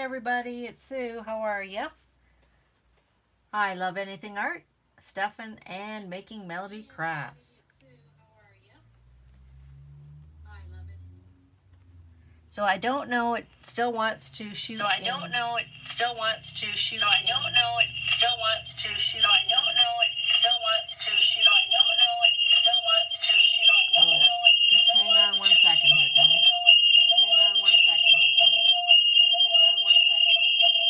everybody, it's Sue. How are you? I love anything art, Stefan, and making melody crafts. So I don't know, it still wants to shoot. So I don't know, it still wants to shoot. So I don't know, it still wants to shoot. So I don't know, it still wants to shoot. So I don't know, it still wants to shoot. Oh, just hang on 1 second here, guys. Just hang on 1 second here, guys. Just hang on 1 second here, guys.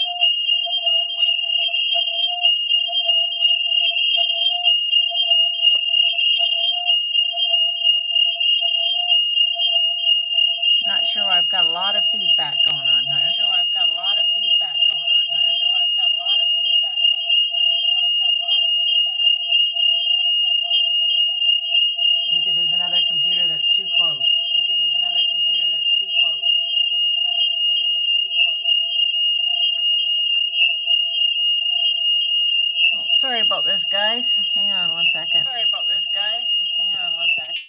Not sure, I've got a lot of feedback going on here. Not sure, I've got a lot of feedback going on here. Not sure, I've got a lot of feedback going on here. Not sure, I've got a lot of feedback going on here. Maybe there's another computer that's too close. Maybe there's another computer that's too close. Maybe there's another computer that's too close. Oh, sorry about this, guys. Hang on 1 second. Sorry about this, guys. Hang on 1 second.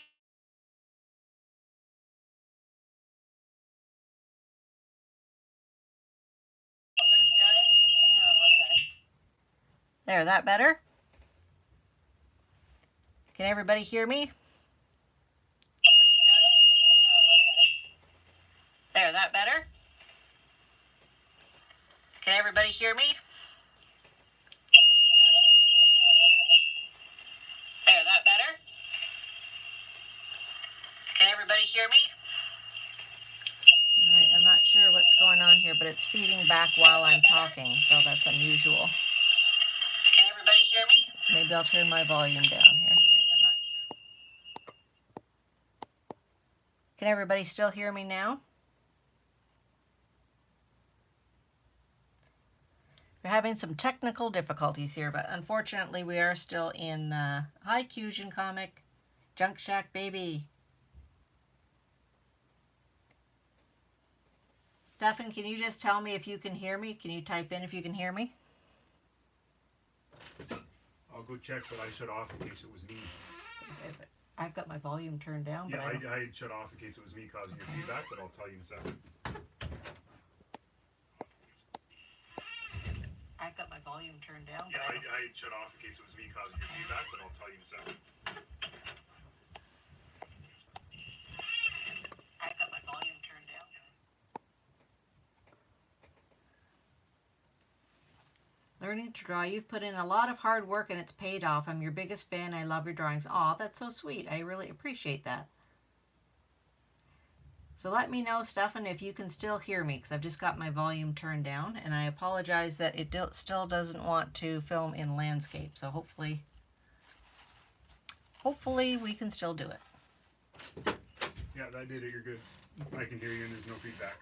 There, that better? Can everybody hear me? There, that better? Can everybody hear me? There, that better? Can everybody hear me? All right, I'm not sure what's going on here, but it's feeding back while I'm talking, so that's unusual. Can everybody hear me? Maybe I'll turn my volume down here. I'm not sure. Can everybody still hear me now? We're having some technical difficulties here, but unfortunately we are still in Hi Fusion Comic, Junk Shack Baby. Stefan, can you just tell me if you can hear me? Can you type in if you can hear me? I'll go check, but I shut off in case it was me. I've got my volume turned down. Yeah, but I shut off in case it was me causing your feedback, but I'll tell you in a second. I've got my volume turned down. Yeah, I shut off in case it was me causing your feedback, but I'll tell you in a second. I've got my volume turned down. Learning to draw. You've put in a lot of hard work and it's paid off. I'm your biggest fan. I love your drawings. Aw, that's so sweet. I really appreciate that. So let me know, Stefan, if you can still hear me, because I've just got my volume turned down, and I apologize that it still doesn't want to film in landscape. So hopefully we can still do it. Yeah, that did it. You're good. I can hear you and there's no feedback.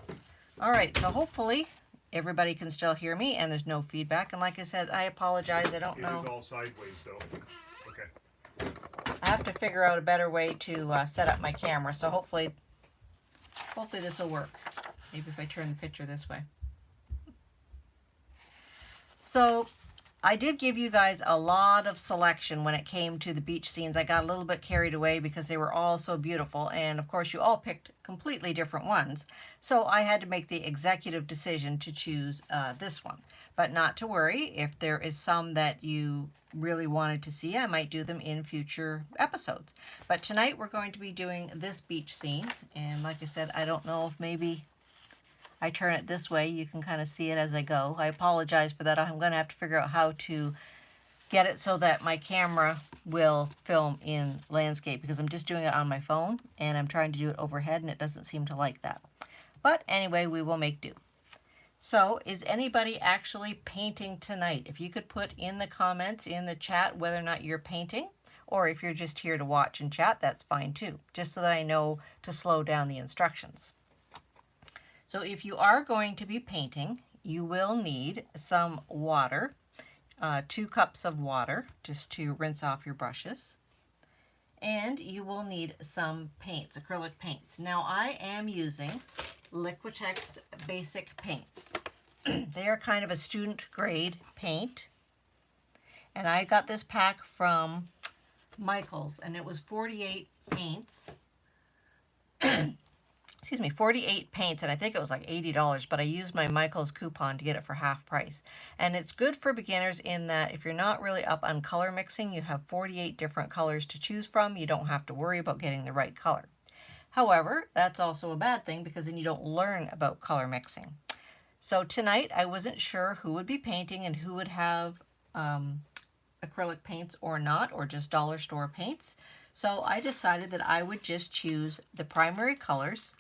Okay. All right, so hopefully everybody can still hear me and there's no feedback. And like I said, I apologize. I don't know. It is all sideways, though. Okay. I have to figure out a better way to set up my camera. So hopefully this will work. Maybe if I turn the picture this way. So I did give you guys a lot of selection when it came to the beach scenes. I got a little bit carried away because they were all so beautiful. And of course you all picked completely different ones. So I had to make the executive decision to choose this one. But not to worry, if there is some that you really wanted to see, I might do them in future episodes. But tonight we're going to be doing this beach scene. And like I said, I don't know if maybe I turn it this way, you can kind of see it as I go. I apologize for that. I'm going to have to figure out how to get it so that my camera will film in landscape, because I'm just doing it on my phone and I'm trying to do it overhead and it doesn't seem to like that. But anyway, we will make do. So is anybody actually painting tonight? If you could put in the comments in the chat whether or not you're painting, or if you're just here to watch and chat, that's fine too, just so that I know to slow down the instructions. So if you are going to be painting, you will need some water, 2 cups of water, just to rinse off your brushes. And you will need some paints, acrylic paints. Now I am using Liquitex basic paints. They are kind of a student grade paint. And I got this pack from Michael's and it was 48 paints. Excuse excuse me, 48 paints, and I think it was like $80, but I used my Michaels coupon to get it for half price. And it's good for beginners in that if you're not really up on color mixing, you have 48 different colors to choose from. You don't have to worry about getting the right color. However, that's also a bad thing because then you don't learn about color mixing. So tonight I wasn't sure who would be painting and who would have acrylic paints or not, or just dollar store paints. So I decided that I would just choose the primary colors,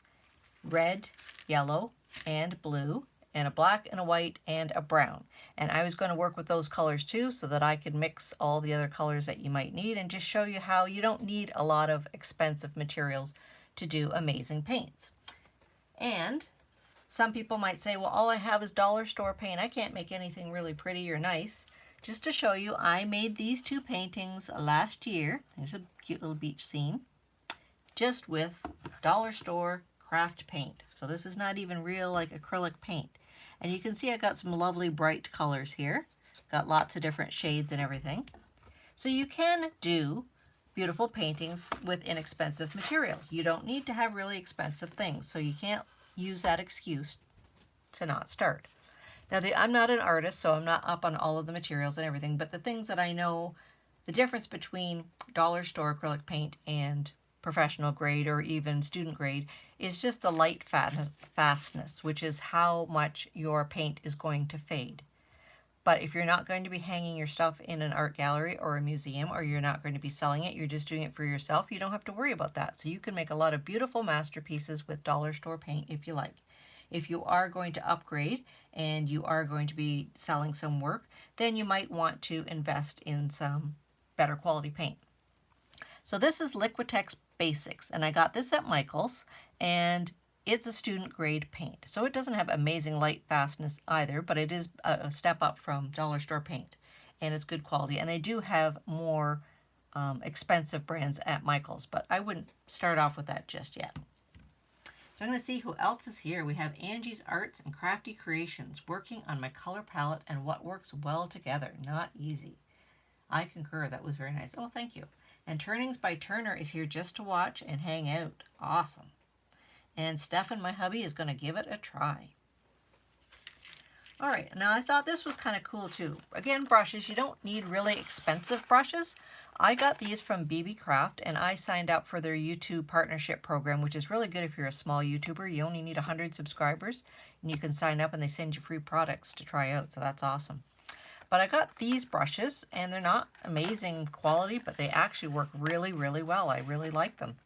red, yellow, and blue, and a black and a white and a brown. And I was going to work with those colors too so that I could mix all the other colors that you might need and just show you how you don't need a lot of expensive materials to do amazing paints. And some people might say, well, all I have is dollar store paint. I can't make anything really pretty or nice. Just to show you, I made these two paintings last year. There's a cute little beach scene. Just with dollar store craft paint. So this is not even real like acrylic paint. And you can see I got some lovely bright colors here. Got lots of different shades and everything. So you can do beautiful paintings with inexpensive materials. You don't need to have really expensive things, so you can't use that excuse to not start. Now, I'm not an artist, so I'm not up on all of the materials and everything, but the things that I know, the difference between dollar store acrylic paint and professional grade or even student grade is just the light fastness, which is how much your paint is going to fade. But if you're not going to be hanging your stuff in an art gallery or a museum, or you're not going to be selling it, you're just doing it for yourself, you don't have to worry about that. So you can make a lot of beautiful masterpieces with dollar store paint if you like. If you are going to upgrade and you are going to be selling some work, then you might want to invest in some better quality paint. So this is Liquitex Basics, and I got this at Michaels, and it's a student grade paint. So it doesn't have amazing light fastness either, but it is a step up from dollar store paint, and it's good quality. And they do have more expensive brands at Michaels, but I wouldn't start off with that just yet. So I'm going to see who else is here. We have Angie's Arts and Crafty Creations, working on my color palette and what works well together. Not easy. I concur. That was very nice. Oh, thank you. And Turnings by Turner is here just to watch and hang out. Awesome. And Stefan, my hubby, is going to give it a try. All right, now I thought this was kind of cool too. Again, brushes, you don't need really expensive brushes. I got these from BB Craft, and I signed up for their YouTube partnership program, which is really good if you're a small YouTuber. You only need 100 subscribers, and you can sign up and they send you free products to try out, so that's awesome. But I got these brushes, and they're not amazing quality, but they actually work really, really well. I really like them.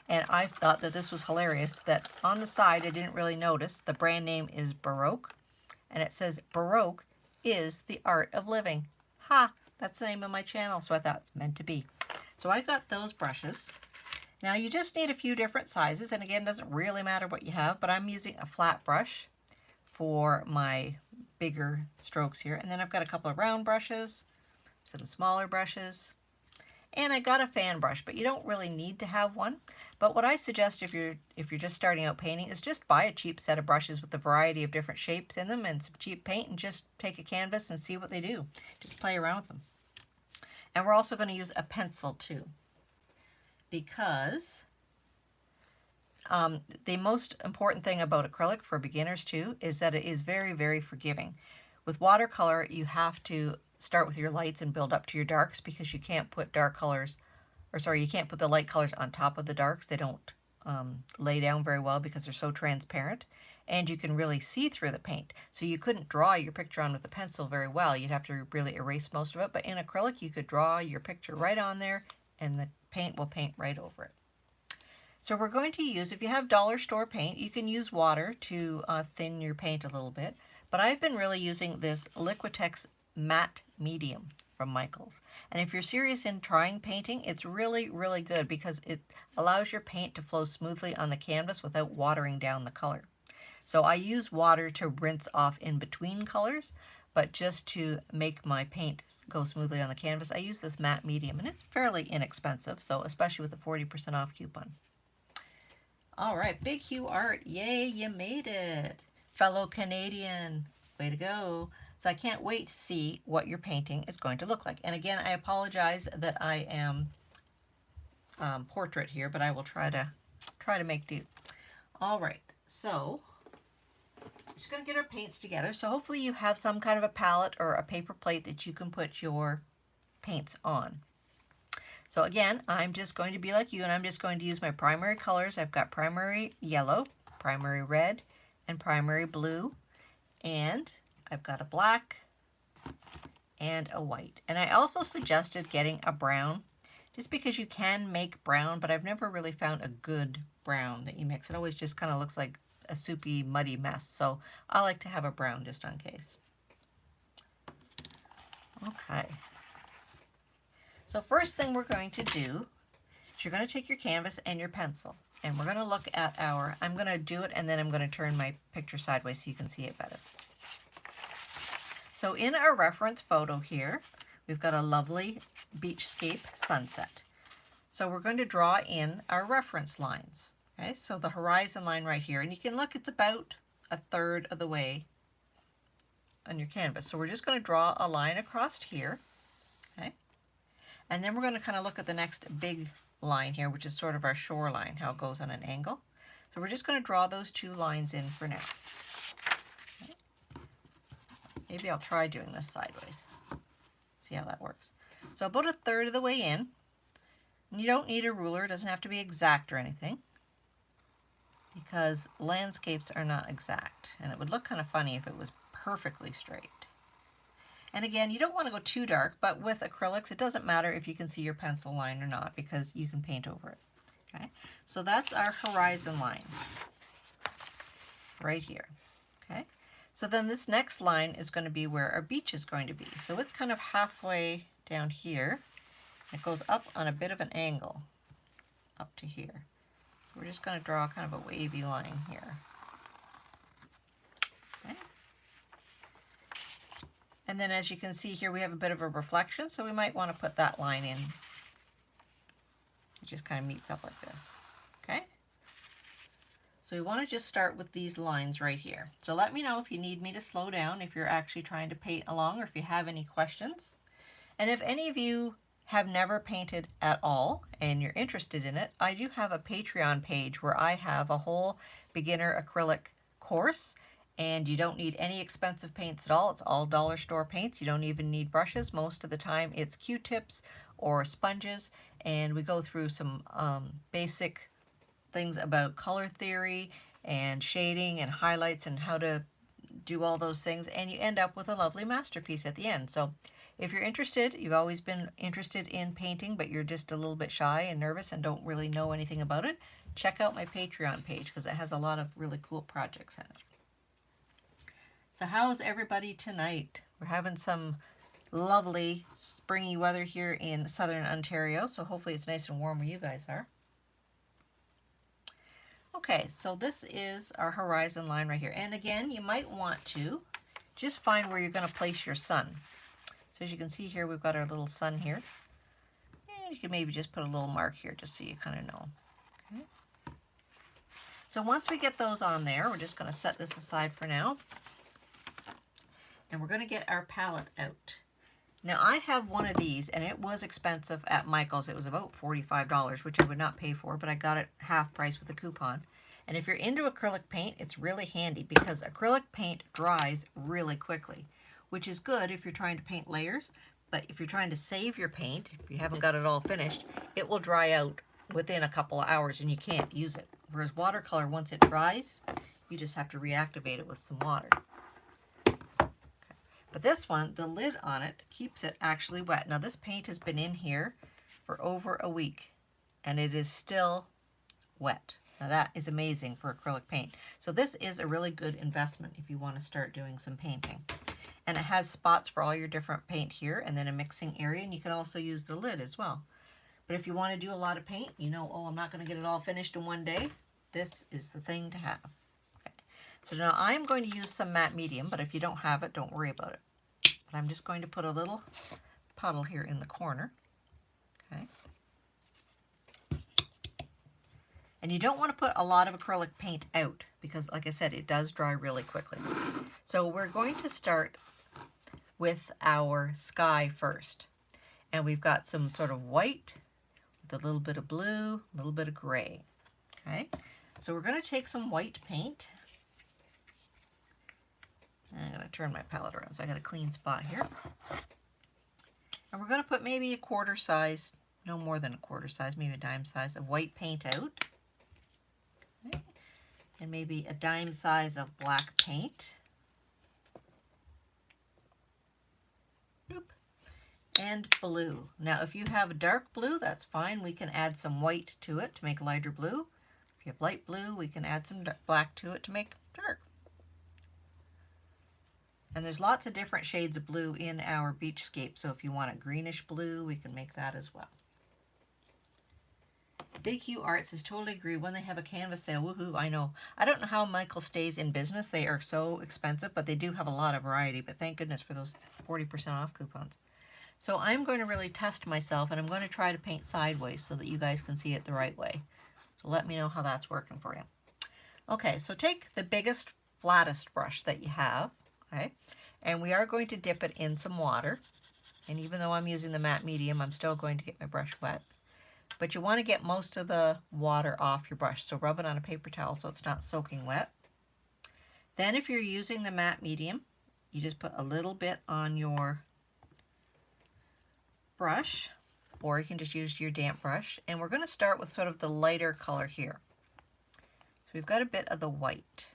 And I thought that this was hilarious, that on the side, I didn't really notice, the brand name is Baroque, and it says Baroque is the art of living. Ha! That's the name of my channel, so I thought it's meant to be. So I got those brushes. Now you just need a few different sizes, and again, it doesn't really matter what you have, but I'm using a flat brush for my bigger strokes here. And then I've got a couple of round brushes, some smaller brushes, and I got a fan brush, but you don't really need to have one. But what I suggest if you're just starting out painting is just buy a cheap set of brushes with a variety of different shapes in them and some cheap paint, and just take a canvas and see what they do. Just play around with them. And we're also going to use a pencil too, because the most important thing about acrylic for beginners too is that it is very, very forgiving. With watercolor, you have to start with your lights and build up to your darks, because you can't put you can't put the light colors on top of the darks. They don't lay down very well because they're so transparent, and you can really see through the paint. So you couldn't draw your picture on with a pencil very well. You'd have to really erase most of it, but in acrylic you could draw your picture right on there and the paint will paint right over it. So we're going to use, if you have dollar store paint, you can use water to thin your paint a little bit, but I've been really using this Liquitex matte medium from Michaels. And if you're serious in trying painting, it's really, really good because it allows your paint to flow smoothly on the canvas without watering down the color. So I use water to rinse off in between colors, but just to make my paint go smoothly on the canvas, I use this matte medium, and it's fairly inexpensive, so especially with the 40% off coupon. All right, Big Hugh Art, yay, you made it. Fellow Canadian, way to go. So I can't wait to see what your painting is going to look like. And again, I apologize that I am portrait here, but I will try to make do. All right, so we're just going to get our paints together. So hopefully you have some kind of a palette or a paper plate that you can put your paints on. So again, I'm just going to be like you, and I'm just going to use my primary colors. I've got primary yellow, primary red, and primary blue, and I've got a black and a white. And I also suggested getting a brown, just because you can make brown, but I've never really found a good brown that you mix. It always just kind of looks like a soupy, muddy mess. So I like to have a brown just in case. Okay. So first thing we're going to do is you're going to take your canvas and your pencil, and we're going to look at our, I'm going to do it and then I'm going to turn my picture sideways so you can see it better. So in our reference photo here, we've got a lovely beachscape sunset. So we're going to draw in our reference lines. Okay, so the horizon line right here, and you can look, it's about a third of the way on your canvas. So we're just going to draw a line across here. Okay. And then we're going to kind of look at the next big line here, which is sort of our shoreline, how it goes on an angle. So we're just going to draw those two lines in for now. Okay. Maybe I'll try doing this sideways. See how that works. So about a third of the way in. And you don't need a ruler, it doesn't have to be exact or anything, because landscapes are not exact, and it would look kind of funny if it was perfectly straight. And again, you don't want to go too dark, but with acrylics, it doesn't matter if you can see your pencil line or not, because you can paint over it. Okay, so that's our horizon line right here. Okay, so then this next line is going to be where our beach is going to be. So it's kind of halfway down here. It goes up on a bit of an angle up to here. We're just going to draw kind of a wavy line here. Okay. And then as you can see here, we have a bit of a reflection, so we might want to put that line in. It just kind of meets up like this. Okay? So we want to just start with these lines right here. So let me know if you need me to slow down, if you're actually trying to paint along, or if you have any questions. And if any of you have never painted at all and you're interested in it, I do have a Patreon page where I have a whole beginner acrylic course, and you don't need any expensive paints at all. It's all dollar store paints. You don't even need brushes. Most of the time it's Q-tips or sponges, and we go through some basic things about color theory and shading and highlights and how to do all those things, and you end up with a lovely masterpiece at the end. So if you're interested, you've always been interested in painting, but you're just a little bit shy and nervous and don't really know anything about it, check out my Patreon page, because it has a lot of really cool projects in it. So how's everybody tonight? We're having some lovely springy weather here in southern Ontario, so hopefully it's nice and warm where you guys are. Okay, so this is our horizon line right here. And again, you might want to just find where you're going to place your sun. So as you can see here, we've got our little sun here. And you can maybe just put a little mark here just so you kind of know. Okay. So once we get those on there, we're just going to set this aside for now. And we're going to get our palette out. Now I have one of these, and it was expensive at Michael's. It was about $45, which I would not pay for, but I got it half price with a coupon. And if you're into acrylic paint, it's really handy because acrylic paint dries really quickly, which is good if you're trying to paint layers. But if you're trying to save your paint, if you haven't got it all finished, it will dry out within a couple of hours and you can't use it. Whereas watercolor, once it dries, you just have to reactivate it with some water. But this one, the lid on it keeps it actually wet. Now this paint has been in here for over a week and it is still wet. Now that is amazing for acrylic paint. So this is a really good investment if you want to start doing some painting. And it has spots for all your different paint here, and then a mixing area, and you can also use the lid as well. But if you want to do a lot of paint, you know, oh, I'm not going to get it all finished in one day, this is the thing to have. Okay. So now I'm going to use some matte medium, but if you don't have it, don't worry about it. But I'm just going to put a little puddle here in the corner. Okay. And you don't want to put a lot of acrylic paint out because, like I said, it does dry really quickly. So we're going to start with our sky first. And we've got some sort of white with a little bit of blue, a little bit of gray. Okay. So we're going to take some white paint. I'm going to turn my palette around so I got a clean spot here. And we're going to put maybe a quarter size, no more than a quarter size, maybe a dime size of white paint out. Okay. And maybe a dime size of black paint. Oop. And blue. Now if you have a dark blue, that's fine. We can add some white to it to make lighter blue. If you have light blue, we can add some black to it to make dark. And there's lots of different shades of blue in our beachscape, so if you want a greenish blue, we can make that as well. Big Hue Art says, totally agree. When they have a canvas sale, woohoo, I know. I don't know how Michael stays in business. They are so expensive, but they do have a lot of variety. But thank goodness for those 40% off coupons. So I'm going to really test myself, and I'm going to try to paint sideways so that you guys can see it the right way. So let me know how that's working for you. Okay, so take the biggest, flattest brush that you have. Okay, and we are going to dip it in some water. And even though I'm using the matte medium, I'm still going to get my brush wet. But you want to get most of the water off your brush, so rub it on a paper towel so it's not soaking wet. Then if you're using the matte medium, you just put a little bit on your brush, or you can just use your damp brush. And we're going to start with sort of the lighter color here. So we've got a bit of the white.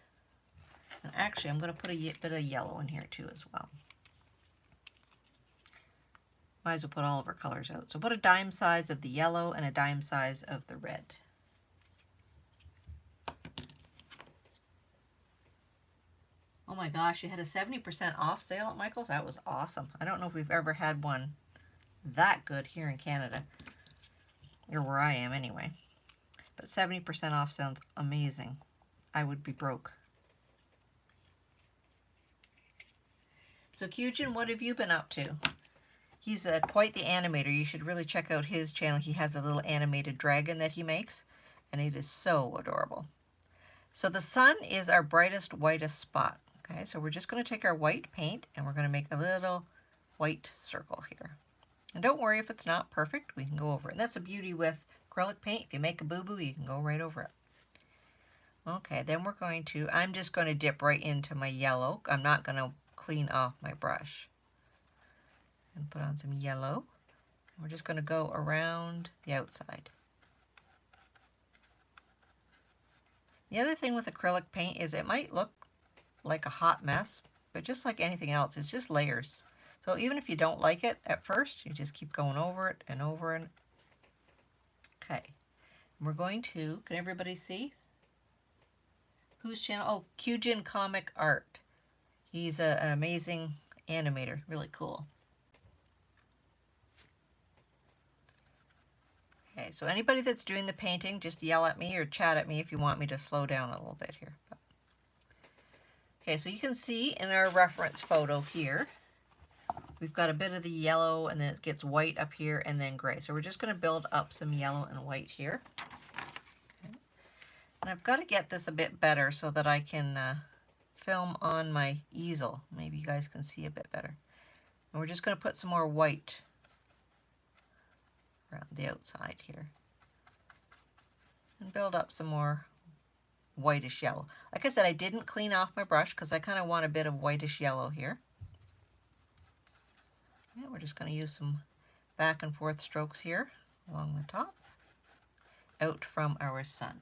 And actually, I'm going to put a bit of yellow in here too as well. Might as well put all of our colors out. So put a dime size of the yellow and a dime size of the red. Oh my gosh, you had a 70% off sale at Michael's? That was awesome. I don't know if we've ever had one that good here in Canada, or where I am anyway. But 70% off sounds amazing. I would be broke. So Kyujin, what have you been up to? He's quite the animator. You should really check out his channel. He has a little animated dragon that he makes, and it is so adorable. So the sun is our brightest, whitest spot. Okay, so we're just going to take our white paint, and we're going to make a little white circle here. And don't worry if it's not perfect. We can go over it. And that's the beauty with acrylic paint. If you make a boo-boo, you can go right over it. Okay, then we're going to, I'm just going to dip right into my yellow. I'm not going to clean off my brush. And put on some yellow. We're just going to go around the outside. The other thing with acrylic paint is it might look like a hot mess, but just like anything else, it's just layers. So even if you don't like it at first, you just keep going over it and over it. Okay. And we're going to, can everybody see? Whose channel? Oh, Kyujin Comic Art. He's an amazing animator. Really cool. Okay, so anybody that's doing the painting, just yell at me or chat at me if you want me to slow down a little bit here. Okay, so you can see in our reference photo here, we've got a bit of the yellow, and then it gets white up here and then gray. So we're just going to build up some yellow and white here. Okay. And I've got to get this a bit better so that I can film on my easel. Maybe you guys can see a bit better. And we're just going to put some more white around the outside here. And build up some more whitish yellow. Like I said, I didn't clean off my brush because I kind of want a bit of whitish yellow here. Yeah, we're just going to use some back and forth strokes here along the top, out from our sun.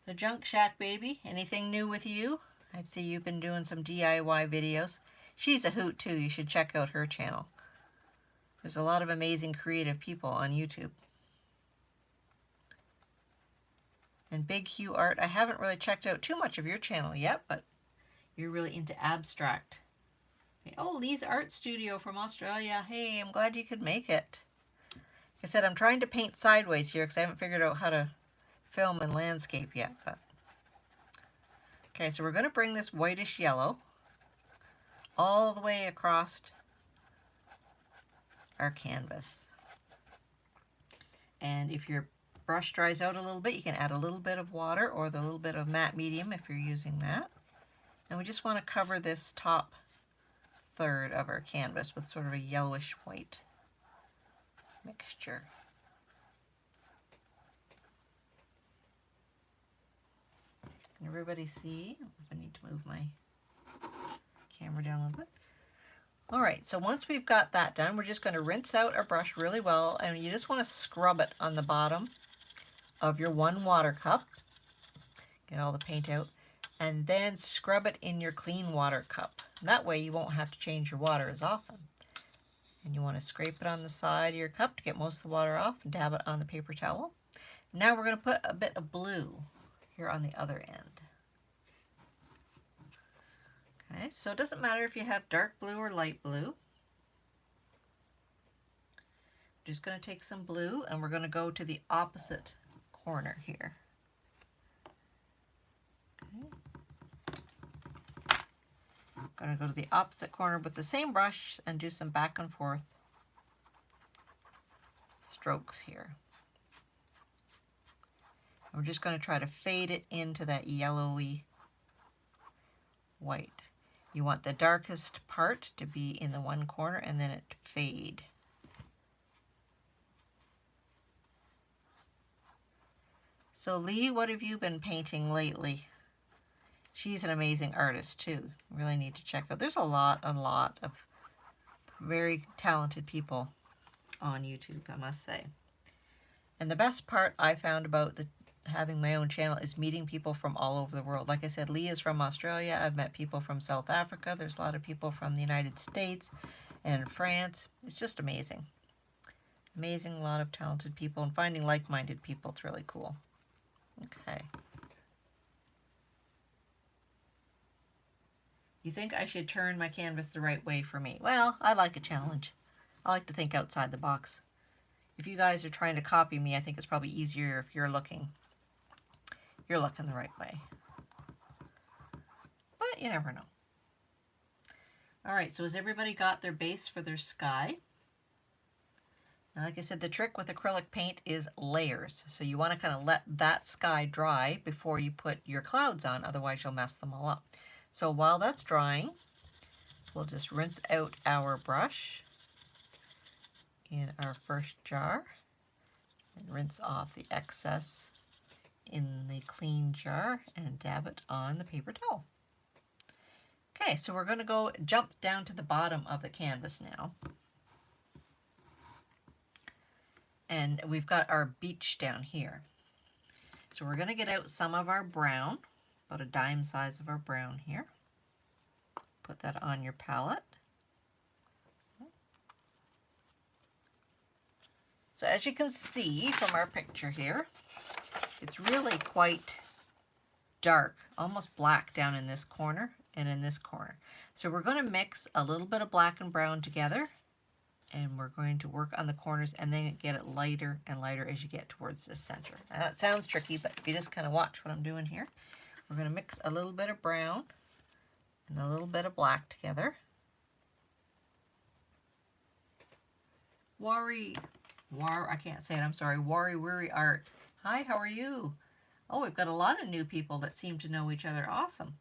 So Junk Shack Baby, anything new with you? I see you've been doing some DIY videos. She's a hoot too. You should check out her channel. There's a lot of amazing creative people on YouTube. And Big Hue Art, I haven't really checked out too much of your channel yet, but you're really into abstract. Oh, Lee's Art Studio from Australia. Hey, I'm glad you could make it. Like I said, I'm trying to paint sideways here because I haven't figured out how to film in landscape yet. But okay, so we're going to bring this whitish yellow all the way across our canvas. And if your brush dries out a little bit, you can add a little bit of water or the little bit of matte medium if you're using that. And we just want to cover this top third of our canvas with sort of a yellowish white mixture. everybody see? I need to move my camera down a little bit. All right, so once we've got that done, we're just going to rinse out our brush really well, and you just want to scrub it on the bottom of your 1 water cup. Get all the paint out, and then scrub it in your clean water cup. That way you won't have to change your water as often. And you want to scrape it on the side of your cup to get most of the water off and dab it on the paper towel. Now we're going to put a bit of blue here on the other end. Okay, so it doesn't matter if you have dark blue or light blue. I'm just going to take some blue and we're going to go to the opposite corner here. Okay. I'm going to go to the opposite corner with the same brush and do some back and forth strokes here. We're just going to try to fade it into that yellowy white. You want the darkest part to be in the one corner and then it fade. So Lee, what have you been painting lately? She's an amazing artist too. Really need to check out. There's a lot of very talented people on YouTube, I must say. And the best part I found about having my own channel is meeting people from all over the world. Like I said, Lee is from Australia. I've met people from South Africa. There's a lot of people from the United States and France. It's just amazing. Amazing, a lot of talented people, and finding like-minded people, it's really cool. Okay. You think I should turn my canvas the right way for me? Well, I like a challenge. I like to think outside the box. If you guys are trying to copy me, I think it's probably easier if you're looking the right way. But you never know. All right, so has everybody got their base for their sky? Now, like I said, the trick with acrylic paint is layers. So you want to kind of let that sky dry before you put your clouds on, otherwise you'll mess them all up. So while that's drying, we'll just rinse out our brush in our first jar and rinse off the excess in the clean jar and dab it on the paper towel. Okay, so we're going to go jump down to the bottom of the canvas now. And we've got our beach down here. So we're going to get out some of our brown, about a dime size of our brown here. Put that on your palette. So as you can see from our picture here, it's really quite dark, almost black down in this corner and in this corner. So we're going to mix a little bit of black and brown together, and we're going to work on the corners and then get it lighter and lighter as you get towards the center. Now that sounds tricky, but if you just kind of watch what I'm doing here, we're going to mix a little bit of brown and a little bit of black together. I can't say it, I'm sorry. Worry Art. Hi, how are you? Oh, we've got a lot of new people that seem to know each other. Awesome.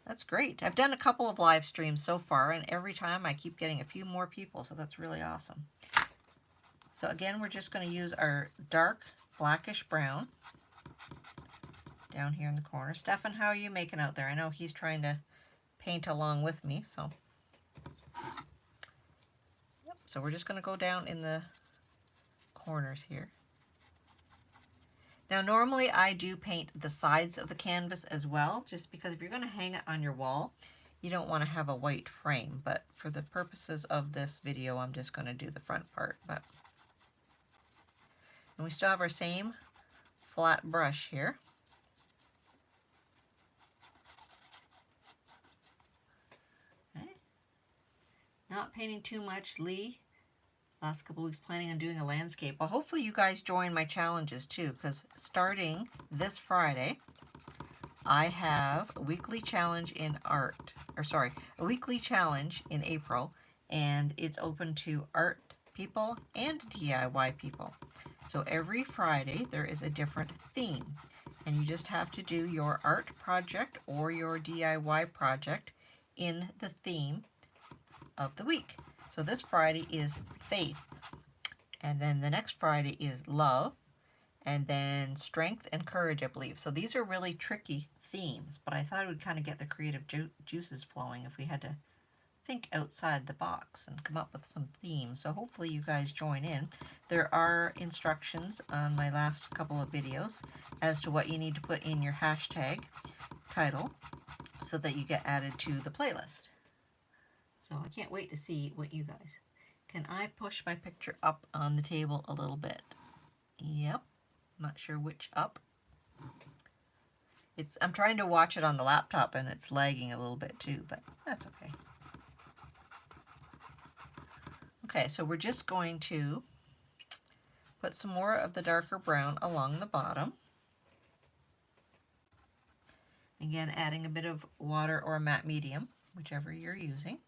That's great. I've done a couple of live streams so far, and every time I keep getting a few more people, so that's really awesome. So again, we're just going to use our dark blackish brown down here in the corner. Stefan, how are you making out there? I know he's trying to paint along with me, so. Yep, so we're just going to go down in the corners here. Now normally I do paint the sides of the canvas as well, just because if you're going to hang it on your wall, you don't want to have a white frame, but for the purposes of this video I'm just going to do the front part. And we still have our same flat brush here. Okay. Not painting too much, Lee. Last couple weeks planning on doing a landscape. Well, hopefully you guys join my challenges too, because starting this Friday, I have a weekly challenge in a weekly challenge in April, and it's open to art people and DIY people. So every Friday there is a different theme, and you just have to do your art project or your DIY project in the theme of the week. So this Friday is faith, and then the next Friday is love, and then strength and courage, I believe. So these are really tricky themes, but I thought it would kind of get the creative juices flowing if we had to think outside the box and come up with some themes. So hopefully you guys join in. There are instructions on my last couple of videos as to what you need to put in your hashtag title so that you get added to the playlist. So I can't wait to see what you guys. Can I push my picture up on the table a little bit? Yep. Not sure which up. I'm trying to watch it on the laptop and it's lagging a little bit too, but that's okay. Okay, so we're just going to put some more of the darker brown along the bottom. Again, adding a bit of water or matte medium, whichever you're using.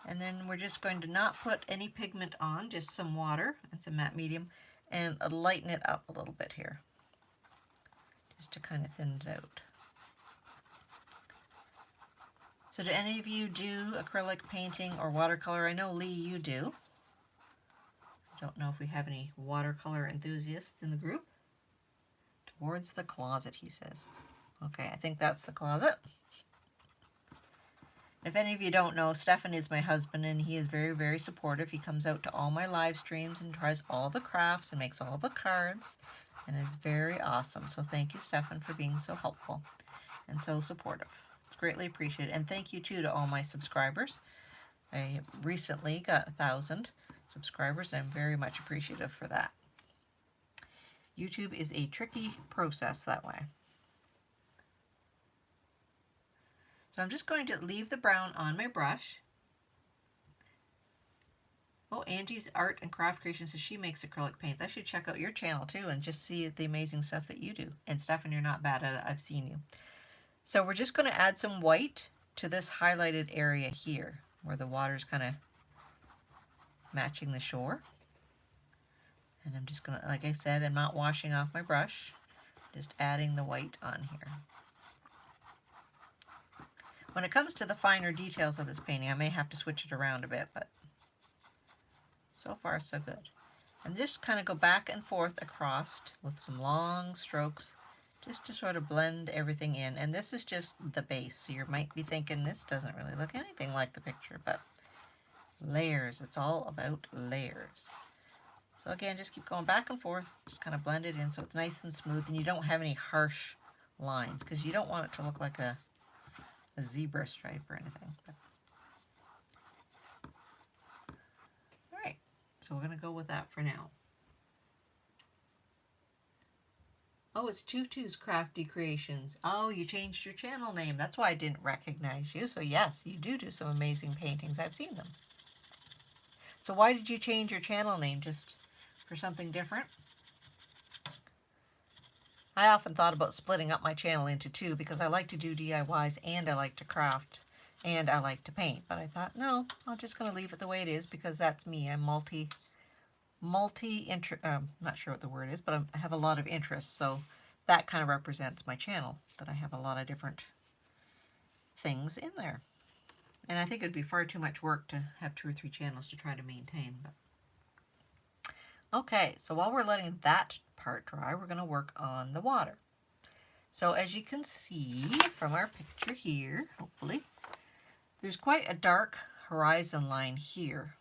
And then we're just going to not put any pigment on, just some water and some matte medium, and lighten it up a little bit here, just to kind of thin it out. So do any of you do acrylic painting or watercolor? I know, Lee, you do. I don't know if we have any watercolor enthusiasts in the group. Towards the closet, he says. Okay, I think that's the closet. If any of you don't know, Stefan is my husband, and he is very, very supportive. He comes out to all my live streams and tries all the crafts and makes all the cards, and is very awesome. So thank you, Stefan, for being so helpful and so supportive. It's greatly appreciated. And thank you, too, to all my subscribers. I recently got 1,000 subscribers, and I'm very much appreciative for that. YouTube is a tricky process that way. So I'm just going to leave the brown on my brush. Oh, Angie's Art and Craft Creation says she makes acrylic paints. I should check out your channel too and just see the amazing stuff that you do. And Stefan, you're not bad at it. I've seen you. So we're just going to add some white to this highlighted area here where the water's kind of matching the shore. And I'm just going to, like I said, I'm not washing off my brush, just adding the white on here. When it comes to the finer details of this painting, I may have to switch it around a bit, but so far so good. And just kind of go back and forth across with some long strokes just to sort of blend everything in. And this is just the base, so you might be thinking this doesn't really look anything like the picture, but layers, it's all about layers. So again, just keep going back and forth, just kind of blend it in so it's nice and smooth and you don't have any harsh lines because you don't want it to look like a zebra stripe or anything. All right, so we're going to go with that for now. Oh, it's Tutu's Crafty Creations. Oh, you changed your channel name. That's why I didn't recognize you. So yes, you do some amazing paintings. I've seen them. So why did you change your channel name? Just for something different? I often thought about splitting up my channel into two because I like to do DIYs and I like to craft and I like to paint. But I thought, no, I'm just going to leave it the way it is because that's me. I'm not sure what the word is, but I have a lot of interests. So that kind of represents my channel, that I have a lot of different things in there. And I think it'd be far too much work to have 2 or 3 channels to try to maintain. But okay, so while we're letting that part dry, we're going to work on the water. So as you can see from our picture here, hopefully, there's quite a dark horizon line here.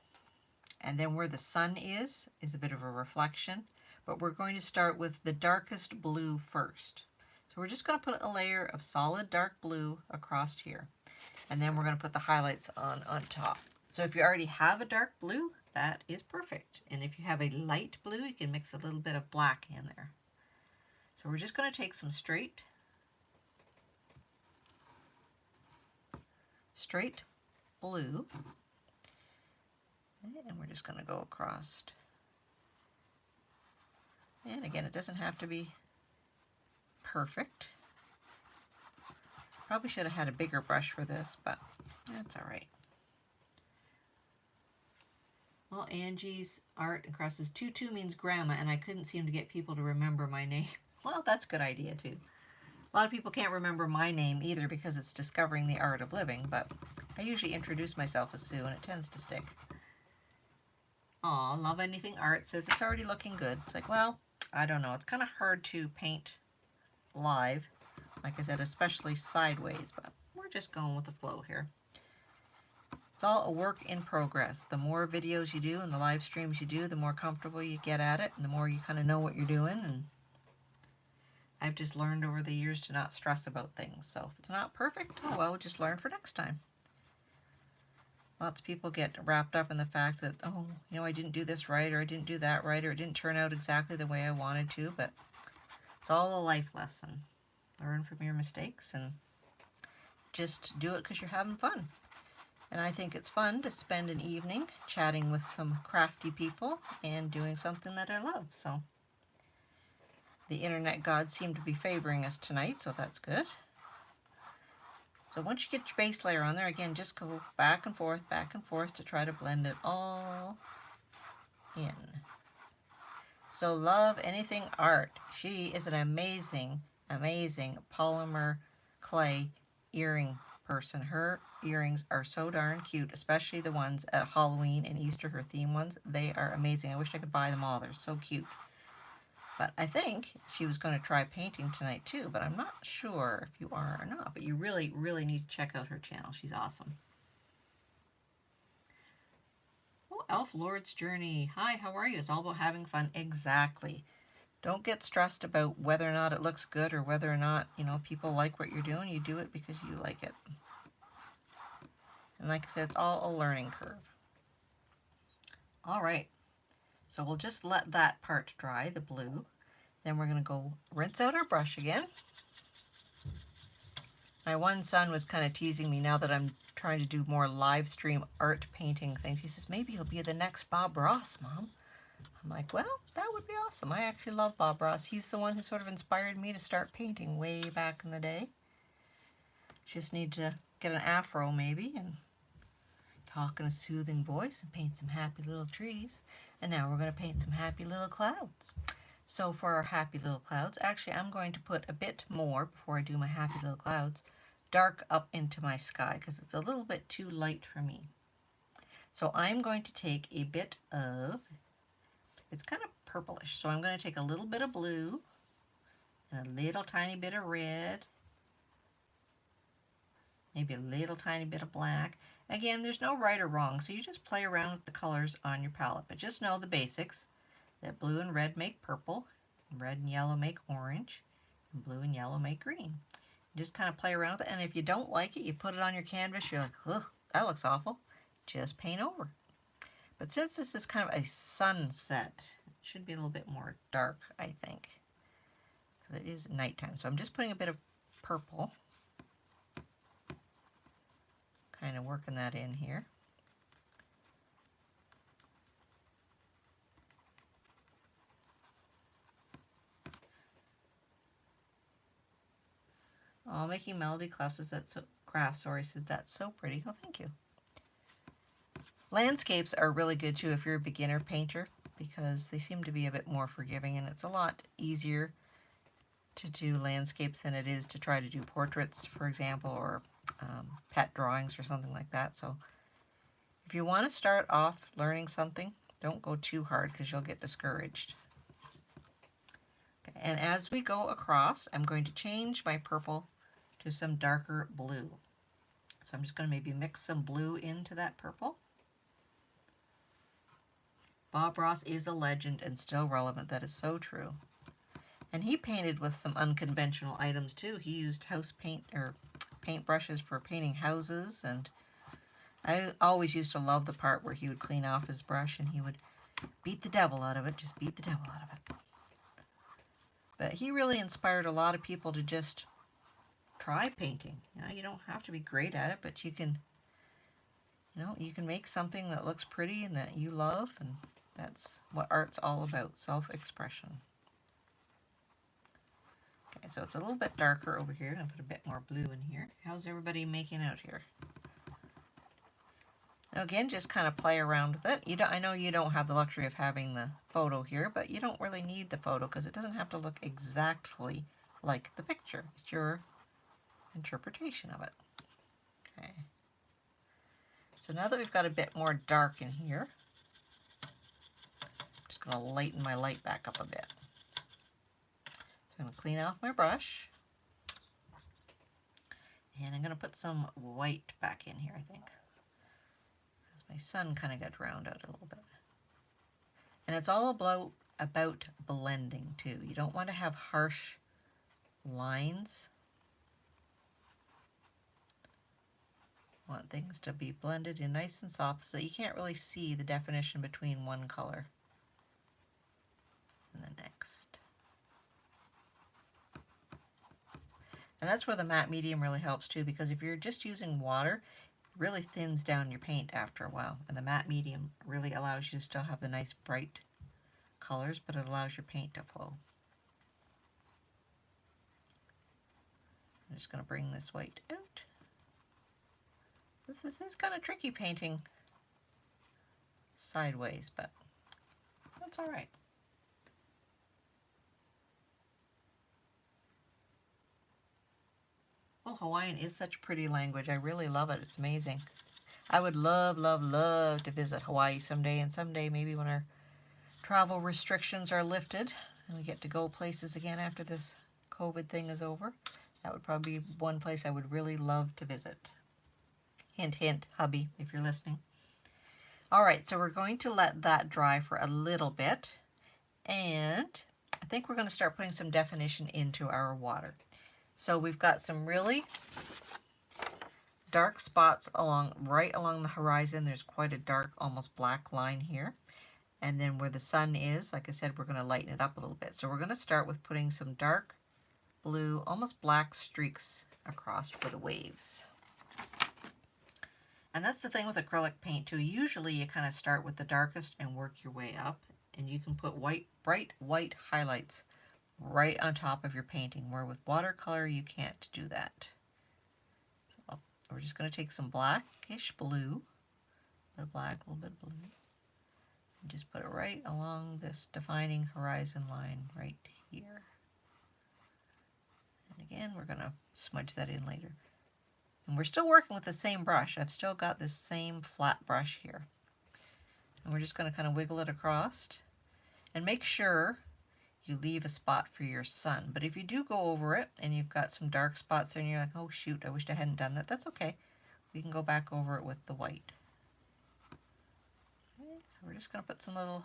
And then where the sun is a bit of a reflection. But we're going to start with the darkest blue first. So we're just going to put a layer of solid dark blue across here. And then we're going to put the highlights on top. So if you already have a dark blue, that is perfect. And if you have a light blue, you can mix a little bit of black in there. So we're just going to take some straight blue, and we're just going to go across. And again, it doesn't have to be perfect. Probably should have had a bigger brush for this, but that's all right. Well, Angie's Art and Crosses 22 means grandma, and I couldn't seem to get people to remember my name. Well, that's a good idea, too. A lot of people can't remember my name either because it's Discovering the Art of Living, but I usually introduce myself as Sue, and it tends to stick. Aw, Love Anything Art says it's already looking good. It's like, well, I don't know. It's kind of hard to paint live, like I said, especially sideways, but we're just going with the flow here. It's all a work in progress. The more videos you do and the live streams you do, the more comfortable you get at it and the more you kind of know what you're doing. And I've just learned over the years to not stress about things. So if it's not perfect, oh well, just learn for next time. Lots of people get wrapped up in the fact that, oh, you know, I didn't do this right, or I didn't do that right, or it didn't turn out exactly the way I wanted to, but it's all a life lesson. Learn from your mistakes and just do it because you're having fun. And I think it's fun to spend an evening chatting with some crafty people and doing something that I love. So the internet gods seem to be favoring us tonight, so that's good. So once you get your base layer on there, again, just go back and forth to try to blend it all in. So Love Anything Art. She is an amazing, amazing polymer clay earring person. Her earrings are so darn cute, especially the ones at Halloween and Easter, her theme ones. They are amazing. I wish I could buy them all. They're so cute. But I think she was going to try painting tonight too, but I'm not sure if you are or not. But you really, really need to check out her channel. She's awesome. Oh, Elf Lord's Journey. Hi, how are you? It's all about having fun. Exactly. Don't get stressed about whether or not it looks good or whether or not, you know, people like what you're doing. You do it because you like it. And like I said, it's all a learning curve. All right. So we'll just let that part dry, the blue. Then we're going to go rinse out our brush again. My one son was kind of teasing me now that I'm trying to do more live stream art painting things. He says, maybe you'll be the next Bob Ross, Mom. I'm like, well, that would be awesome. I actually love Bob Ross. He's the one who sort of inspired me to start painting way back in the day. Just need to get an afro maybe and talk in a soothing voice and paint some happy little trees. And now we're going to paint some happy little clouds. So for our happy little clouds, actually I'm going to put a bit more, before I do my happy little clouds, dark up into my sky because it's a little bit too light for me. So I'm going to take a bit of, it's kind of purplish, so I'm going to take a little bit of blue and a little tiny bit of red, maybe a little tiny bit of black. Again, there's no right or wrong, so you just play around with the colors on your palette, but just know the basics, that blue and red make purple, and red and yellow make orange, and blue and yellow make green. You just kind of play around with it, and if you don't like it, you put it on your canvas, you're like, ugh, that looks awful. Just paint over. But since this is kind of a sunset, it should be a little bit more dark, I think, because it is nighttime. So I'm just putting a bit of purple, kind of working that in here. Oh, making melody classes, that's so, crafts, sorry, said that's so pretty. Oh, thank you. Landscapes are really good too if you're a beginner painter because they seem to be a bit more forgiving, and it's a lot easier to do landscapes than it is to try to do portraits, for example, or pet drawings or something like that. So if you want to start off learning something, don't go too hard because you'll get discouraged. Okay, and as we go across, I'm going to change my purple to some darker blue. So I'm just going to maybe mix some blue into that purple. Bob Ross is a legend and still relevant. That is so true. And he painted with some unconventional items too. He used house paint or paint brushes for painting houses, and I always used to love the part where he would clean off his brush and he would beat the devil out of it, just beat the devil out of it. But he really inspired a lot of people to just try painting. You know, you don't have to be great at it, but you can, you know, you can make something that looks pretty and that you love, and that's what art's all about, self-expression. Okay, so it's a little bit darker over here. I'm going to put a bit more blue in here. How's everybody making out here? Now again, just kind of play around with it. I know you don't have the luxury of having the photo here, but you don't really need the photo because it doesn't have to look exactly like the picture. It's your interpretation of it. Okay. So now that we've got a bit more dark in here, going to lighten my light back up a bit. So I'm going to clean off my brush. And I'm going to put some white back in here, I think. My sun kind of got drowned out a little bit. And it's all about blending too. You don't want to have harsh lines. You want things to be blended in nice and soft so that you can't really see the definition between one color and the next. And that's where the matte medium really helps too, because if you're just using water, really thins down your paint after a while, and the matte medium really allows you to still have the nice bright colors, but it allows your paint to flow. I'm just going to bring this white out. This is kind of tricky painting sideways, but that's all right. Oh, Hawaiian is such a pretty language. I really love it. It's amazing. I would love, love, love to visit Hawaii someday, and someday maybe when our travel restrictions are lifted and we get to go places again after this COVID thing is over. That would probably be one place I would really love to visit. Hint, hint, hubby, if you're listening. All right, so we're going to let that dry for a little bit, and I think we're going to start putting some definition into our water. So we've got some really dark spots right along the horizon. There's quite a dark, almost black line here. And then where the sun is, like I said, we're going to lighten it up a little bit. So we're going to start with putting some dark blue, almost black streaks across for the waves. And that's the thing with acrylic paint too. Usually you kind of start with the darkest and work your way up. And you can put bright white highlights right on top of your painting, where with watercolor you can't do that. So we're just going to take some blackish blue, a bit of black, a little bit of blue, and just put it right along this defining horizon line right here. And again, we're going to smudge that in later. And we're still working with the same brush. I've still got this same flat brush here. And we're just going to kind of wiggle it across and make sure you leave a spot for your sun. But if you do go over it and you've got some dark spots there and you're like, oh shoot, I wished I hadn't done that, that's okay. We can go back over it with the white. Okay, so we're just going to put some little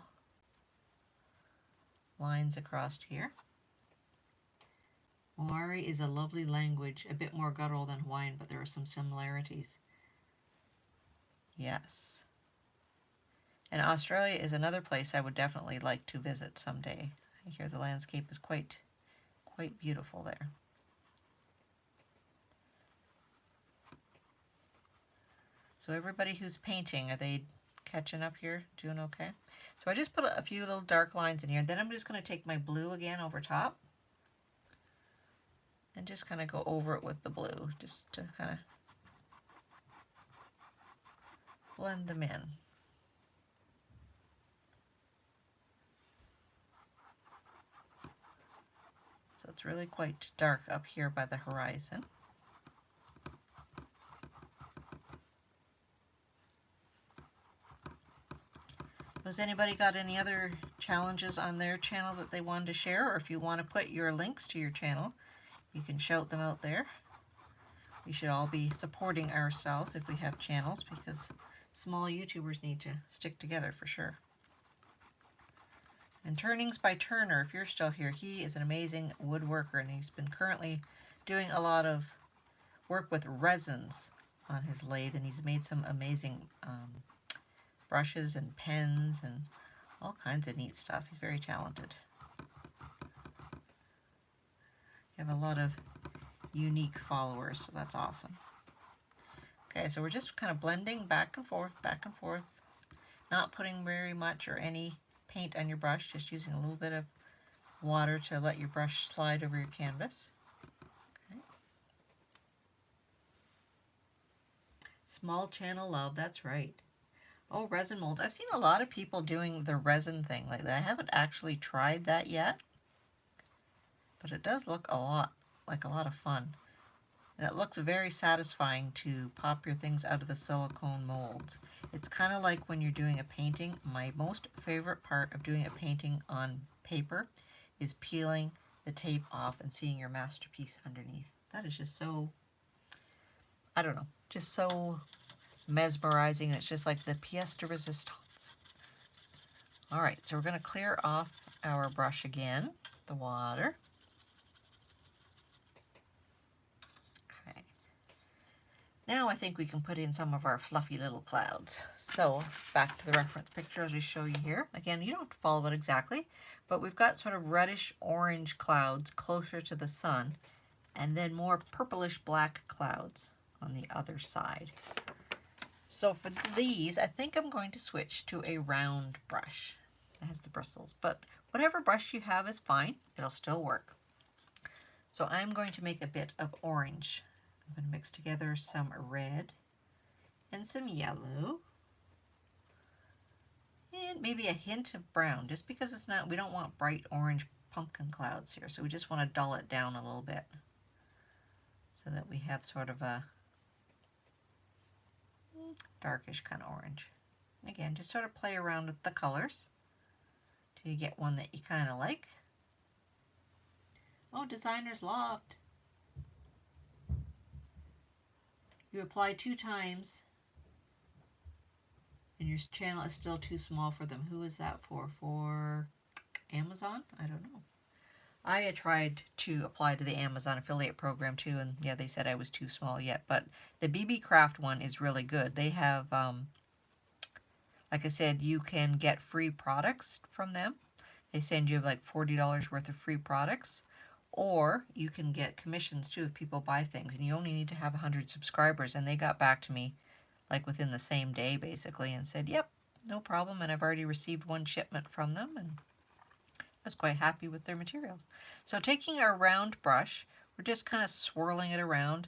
lines across here. Maori is a lovely language, a bit more guttural than Hawaiian, but there are some similarities. Yes. And Australia is another place I would definitely like to visit someday. I hear the landscape is quite beautiful there. So everybody who's painting, are they catching up here? Doing okay? So I just put a few little dark lines in here. Then I'm just going to take my blue again over top and just kind of go over it with the blue, just to kind of blend them in. So it's really quite dark up here by the horizon. Has anybody got any other challenges on their channel that they wanted to share? Or if you want to put your links to your channel, you can shout them out there. We should all be supporting ourselves if we have channels, because small YouTubers need to stick together for sure. And Turnings by Turner, if you're still here, he is an amazing woodworker, and he's been currently doing a lot of work with resins on his lathe, and he's made some amazing brushes and pens and all kinds of neat stuff. He's very talented. You have a lot of unique followers, so that's awesome. Okay, so we're just kind of blending back and forth, not putting very much or any paint on your brush, just using a little bit of water to let your brush slide over your canvas. Okay. Small channel love, that's right. Oh, resin molds. I've seen a lot of people doing the resin thing like that. I haven't actually tried that yet, but it does look like a lot of fun. And it looks very satisfying to pop your things out of the silicone molds. It's kind of like when you're doing a painting. My most favorite part of doing a painting on paper is peeling the tape off and seeing your masterpiece underneath. That is just so, I don't know, just so mesmerizing. It's just like the pièce de résistance. All right, so we're going to clear off our brush again, the water. Okay. Now I think we can put in some of our fluffy little clouds. So back to the reference picture as we show you here. Again, you don't have to follow it exactly, but we've got sort of reddish orange clouds closer to the sun, and then more purplish black clouds on the other side. So for these, I think I'm going to switch to a round brush. It has the bristles, but whatever brush you have is fine. It'll still work. So I'm going to make a bit of orange. I'm going to mix together some red and some yellow and maybe a hint of brown, just because it's not, we don't want bright orange pumpkin clouds here, so we just want to dull it down a little bit so that we have sort of a darkish kind of orange. And again, just sort of play around with the colors till you get one that you kind of like. Oh, Designer's Loft. You apply 2 times and your channel is still too small for them. Who is that for? For Amazon? I don't know. I had tried to apply to the Amazon affiliate program too, and yeah, they said I was too small yet. But the BB Craft one is really good. They have, like I said, you can get free products from them. They send you like $40 worth of free products. Or you can get commissions too if people buy things, and you only need to have 100 subscribers. And they got back to me like within the same day basically and said, yep, no problem. And I've already received 1 shipment from them, and I was quite happy with their materials. So taking our round brush, we're just kind of swirling it around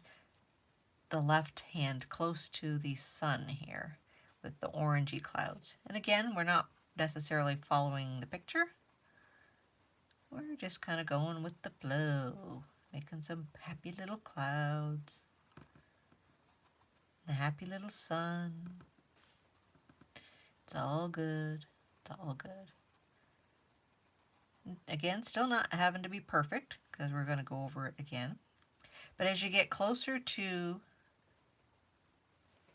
the left hand close to the sun here with the orangey clouds. And again, we're not necessarily following the picture. We're just kind of going with the flow, making some happy little clouds, the happy little sun. It's all good. It's all good. Again, still not having to be perfect because we're going to go over it again. But as you get closer to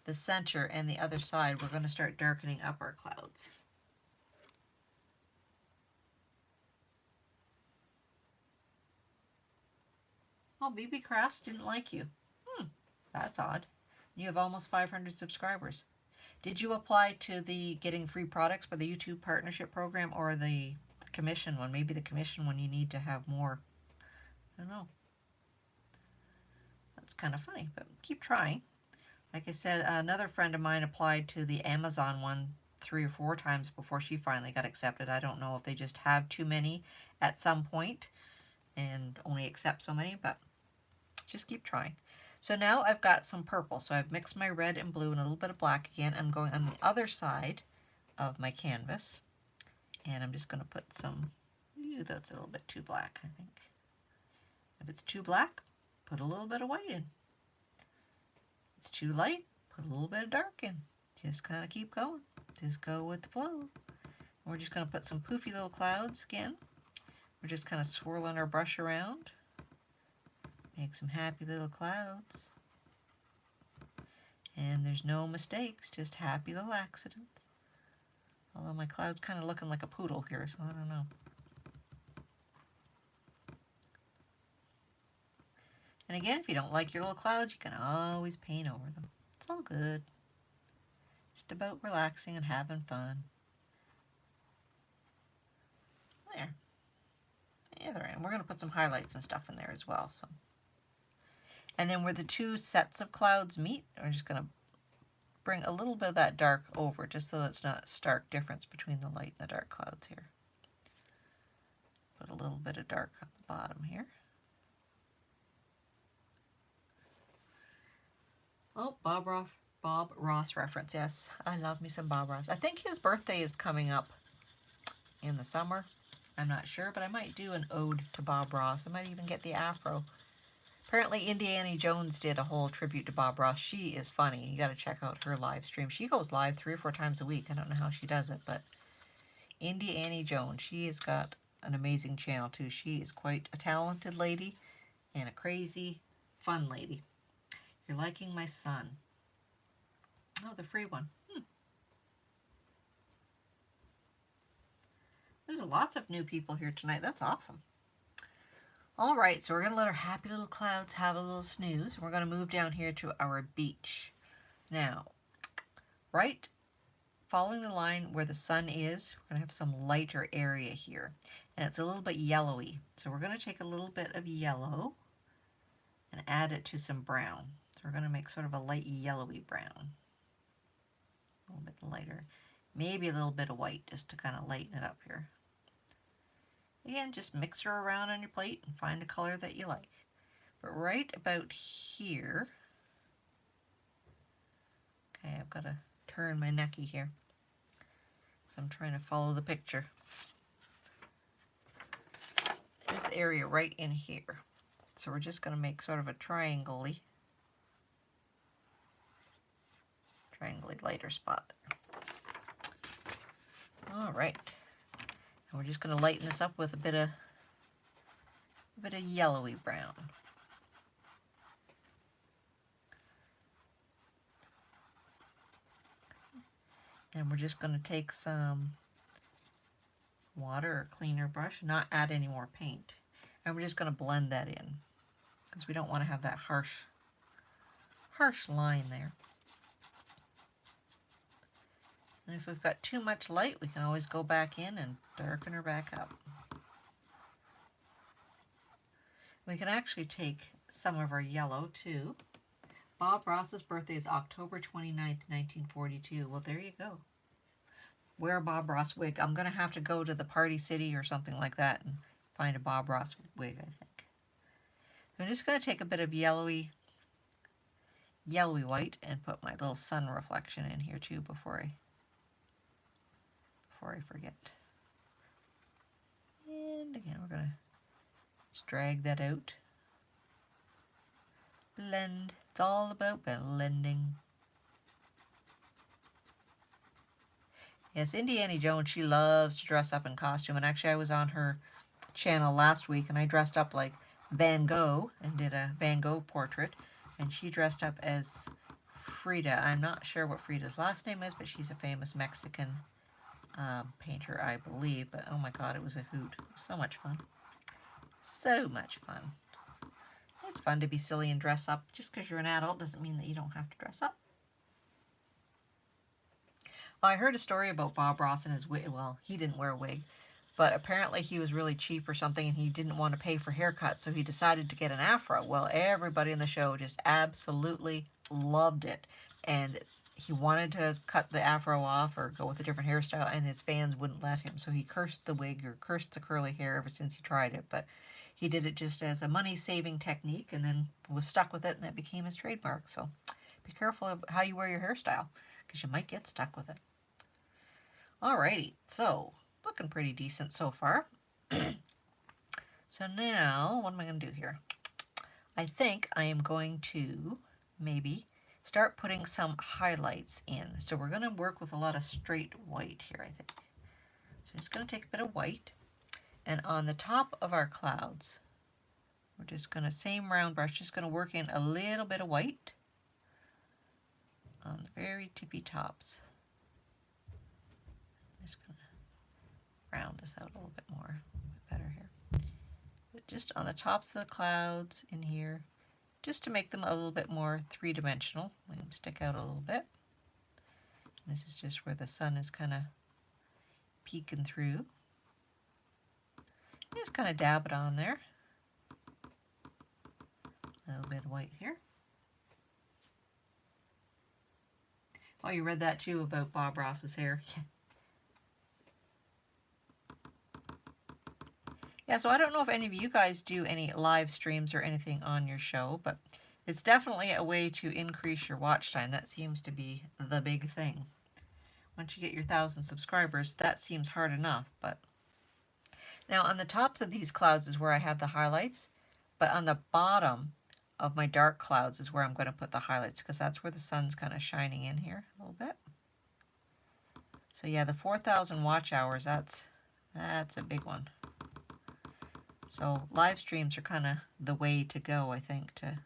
the center and the other side, we're going to start darkening up our clouds. Oh, BB Crafts didn't like you. That's odd. You have almost 500 subscribers. Did you apply to the getting free products for the YouTube partnership program or the commission one? Maybe the commission one you need to have more. I don't know. That's kind of funny, but keep trying. Like I said, another friend of mine applied to the Amazon one 3 or 4 times before she finally got accepted. I don't know if they just have too many at some point and only accept so many, but just keep trying. So now I've got some purple. So I've mixed my red and blue and a little bit of black again. I'm going on the other side of my canvas. And I'm just going to put some, that's a little bit too black, I think. If it's too black, put a little bit of white in. If it's too light, put a little bit of dark in. Just kind of keep going. Just go with the flow. We're just going to put some poofy little clouds again. We're just kind of swirling our brush around. Make some happy little clouds. And there's no mistakes, just happy little accidents. Although my cloud's kind of looking like a poodle here, so I don't know. And again, if you don't like your little clouds, you can always paint over them. It's all good. Just about relaxing and having fun. There. The other end. We're going to put some highlights and stuff in there as well. So. And then where the 2 sets of clouds meet, we're just going to bring a little bit of that dark over, just so it's not a stark difference between the light and the dark clouds here. Put a little bit of dark on the bottom here. Oh, Bob Ross reference. Yes, I love me some Bob Ross. I think his birthday is coming up in the summer. I'm not sure, but I might do an ode to Bob Ross. I might even get the afro Apparently, Indiana Jones did a whole tribute to Bob Ross. She is funny. You got to check out her live stream. She goes live 3 or 4 times a week. I don't know how she does it, but Indiana Jones, she has got an amazing channel too. She is quite a talented lady and a crazy, fun lady. You're liking my son. Oh, the free one. There's lots of new people here tonight. That's awesome. All right, so we're going to let our happy little clouds have a little snooze. We're going to move down here to our beach. Now, right following the line where the sun is, we're going to have some lighter area here. And it's a little bit yellowy. So we're going to take a little bit of yellow and add it to some brown. So we're going to make sort of a light yellowy brown. A little bit lighter. Maybe a little bit of white just to kind of lighten it up here. Again, just mix her around on your plate and find a color that you like. But right about here, okay, I've got to turn my necky here because I'm trying to follow the picture. This area right in here. So we're just going to make sort of a triangle-y lighter spot there. All right. And we're just going to lighten this up with a bit of yellowy brown. And we're just going to take some water or cleaner brush, not add any more paint. And we're just going to blend that in because we don't want to have that harsh line there. And if we've got too much light, we can always go back in and darken her back up. We can actually take some of our yellow too. Bob Ross's birthday is October 29th, 1942. Well, there you go. Wear a Bob Ross wig. I'm going to have to go to the Party City or something like that and find a Bob Ross wig, I think. I'm just going to take a bit of yellowy white and put my little sun reflection in here too before I forget. And again, we're going to just drag that out. Blend. It's all about blending. Yes, Indiana Jones, she loves to dress up in costume. And actually, I was on her channel last week, and I dressed up like Van Gogh and did a Van Gogh portrait. And she dressed up as Frida. I'm not sure what Frida's last name is, but she's a famous Mexican painter, I believe. But oh my God, it was a hoot. It was so much fun. So much fun. It's fun to be silly and dress up. Just because you're an adult doesn't mean that you don't have to dress up. Well, I heard a story about Bob Ross and his wig. Well, he didn't wear a wig, but apparently he was really cheap or something and he didn't want to pay for haircuts, so he decided to get an afro. Well, everybody in the show just absolutely loved it. And he wanted to cut the afro off or go with a different hairstyle, and his fans wouldn't let him. So he cursed the wig or cursed the curly hair ever since he tried it. But he did it just as a money-saving technique and then was stuck with it, and that became his trademark. So be careful of how you wear your hairstyle because you might get stuck with it. Alrighty, so looking pretty decent so far. So now, what am I going to do here? I think I am going to maybe start putting some highlights in. So we're going to work with a lot of straight white here, I think. So I'm just going to take a bit of white. And on the top of our clouds, we're just going to, same round brush, just going to work in a little bit of white on the very tippy tops. I'm just going to round this out a little bit more, a bit better here. But just on the tops of the clouds in here, just to make them a little bit more three-dimensional. Make them stick out a little bit. And this is just where the sun is kind of peeking through. Just kind of dab it on there. A little bit of white here. Oh, you read that too about Bob Ross's hair. Yeah, so I don't know if any of you guys do any live streams or anything on your show, but it's definitely a way to increase your watch time. That seems to be the big thing. Once you get your 1,000 subscribers, that seems hard enough, but now on the tops of these clouds is where I have the highlights, but on the bottom of my dark clouds is where I'm going to put the highlights, because that's where the sun's kind of shining in here a little bit. So yeah, the 4,000 watch hours, that's a big one. So live streams are kind of the way to go, I think, to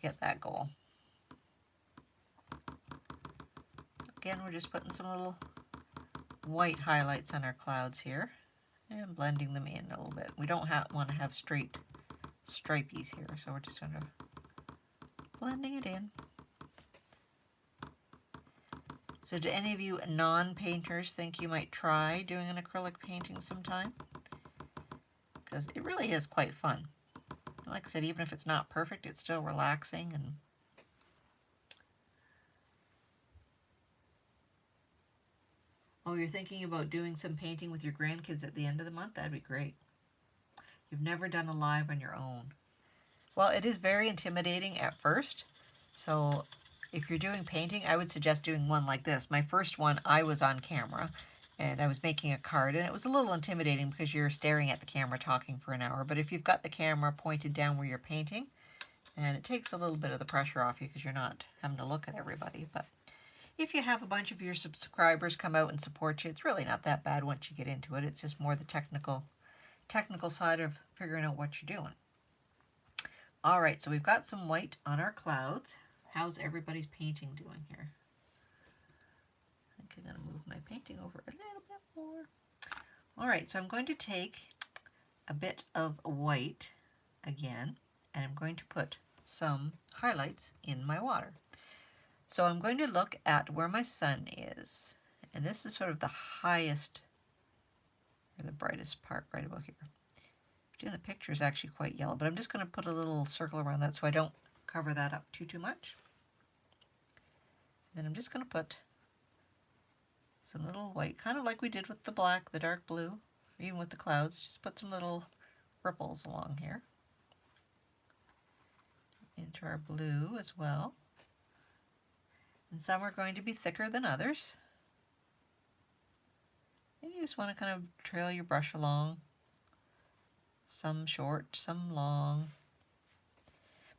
get that goal. Again, we're just putting some little white highlights on our clouds here and blending them in a little bit. We don't want to have straight stripies here, so we're just going to blending it in. So do any of you non-painters think you might try doing an acrylic painting sometime? Because it really is quite fun. Like I said, even if it's not perfect, it's still relaxing. And oh, you're thinking about doing some painting with your grandkids at the end of the month? That'd be great. You've never done a live on your own. Well, it is very intimidating at first. So if you're doing painting, I would suggest doing one like this. My first one, I was on camera and I was making a card, and it was a little intimidating because you're staring at the camera talking for an hour. But if you've got the camera pointed down where you're painting, then it takes a little bit of the pressure off you because you're not having to look at everybody. But if you have a bunch of your subscribers come out and support you, it's really not that bad once you get into it. It's just more the technical side of figuring out what you're doing. All right, so we've got some white on our clouds. How's everybody's painting doing here? I think I'm going to move my painting over a little bit more. All right, so I'm going to take a bit of white again, and I'm going to put some highlights in my water. So I'm going to look at where my sun is, and this is sort of the highest, or the brightest part right about here. The picture is actually quite yellow, but I'm just going to put a little circle around that so I don't cover that up too much. Then I'm just going to put some little white, kind of like we did with the black, the dark blue, or even with the clouds. Just put some little ripples along here into our blue as well. And some are going to be thicker than others. And you just want to kind of trail your brush along. Some short, some long.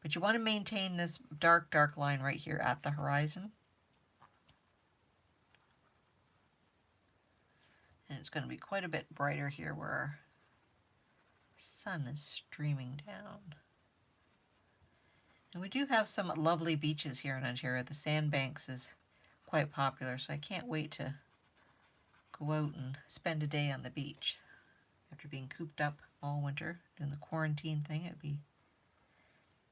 But you want to maintain this dark, dark line right here at the horizon. And it's going to be quite a bit brighter here where our sun is streaming down. And we do have some lovely beaches here in Ontario. The Sandbanks is quite popular, so I can't wait to go out and spend a day on the beach. After being cooped up all winter, doing the quarantine thing, it'd be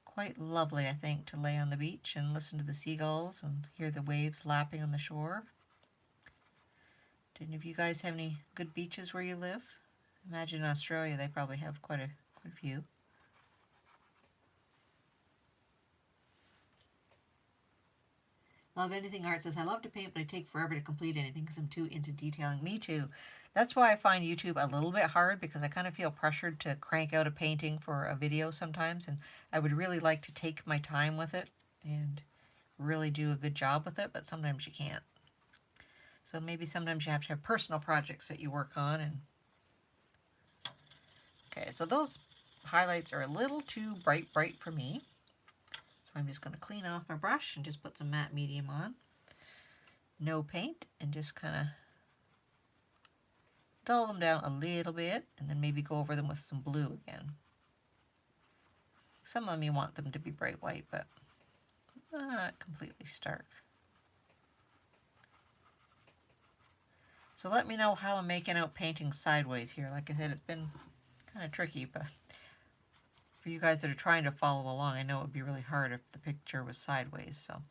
quite lovely, I think, to lay on the beach and listen to the seagulls and hear the waves lapping on the shore. Do any of you guys have any good beaches where you live? Imagine in Australia they probably have quite a few. Love Anything Art says, I love to paint, but I take forever to complete anything because I'm too into detailing. Me too. That's why I find YouTube a little bit hard, because I kind of feel pressured to crank out a painting for a video sometimes, and I would really like to take my time with it and really do a good job with it, but sometimes you can't. So maybe sometimes you have to have personal projects that you work on. And okay, so those highlights are a little too bright for me. So I'm just going to clean off my brush and just put some matte medium on. No paint, and just kind of dull them down a little bit, and then maybe go over them with some blue again. Some of them you want them to be bright white, but not completely stark. So let me know how I'm making out painting sideways here. Like I said, it's been kind of tricky, but for you guys that are trying to follow along, I know it would be really hard if the picture was sideways. So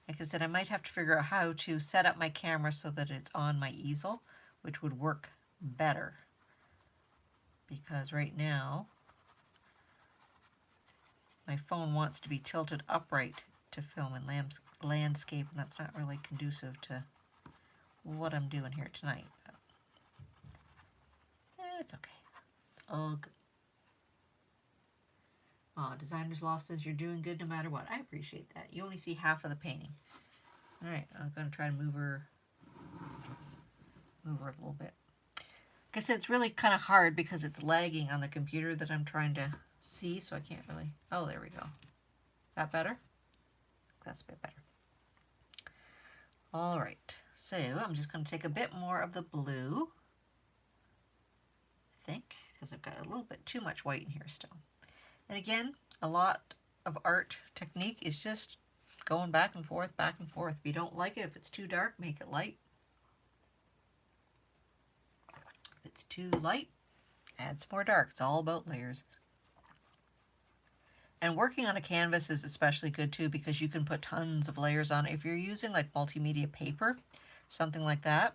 like I said, I might have to figure out how to set up my camera so that it's on my easel, which would work better, because right now my phone wants to be tilted upright to film in landscape, and that's not really conducive to what I'm doing here tonight. But it's okay. It's all good. Oh, Designer's Loft says you're doing good no matter what. I appreciate that. You only see half of the painting. All right, I'm going to try to move her a little bit. Like I said, it's really kind of hard because it's lagging on the computer that I'm trying to see, so I can't really, oh, there we go. That better? That's a bit better. All right, so I'm just going to take a bit more of the blue, I think, because I've got a little bit too much white in here still. And again, a lot of art technique is just going back and forth, back and forth. If you don't like it, if it's too dark, make it light. If it's too light, add some more dark. It's all about layers. And working on a canvas is especially good too, because you can put tons of layers on it. If you're using like multimedia paper, something like that,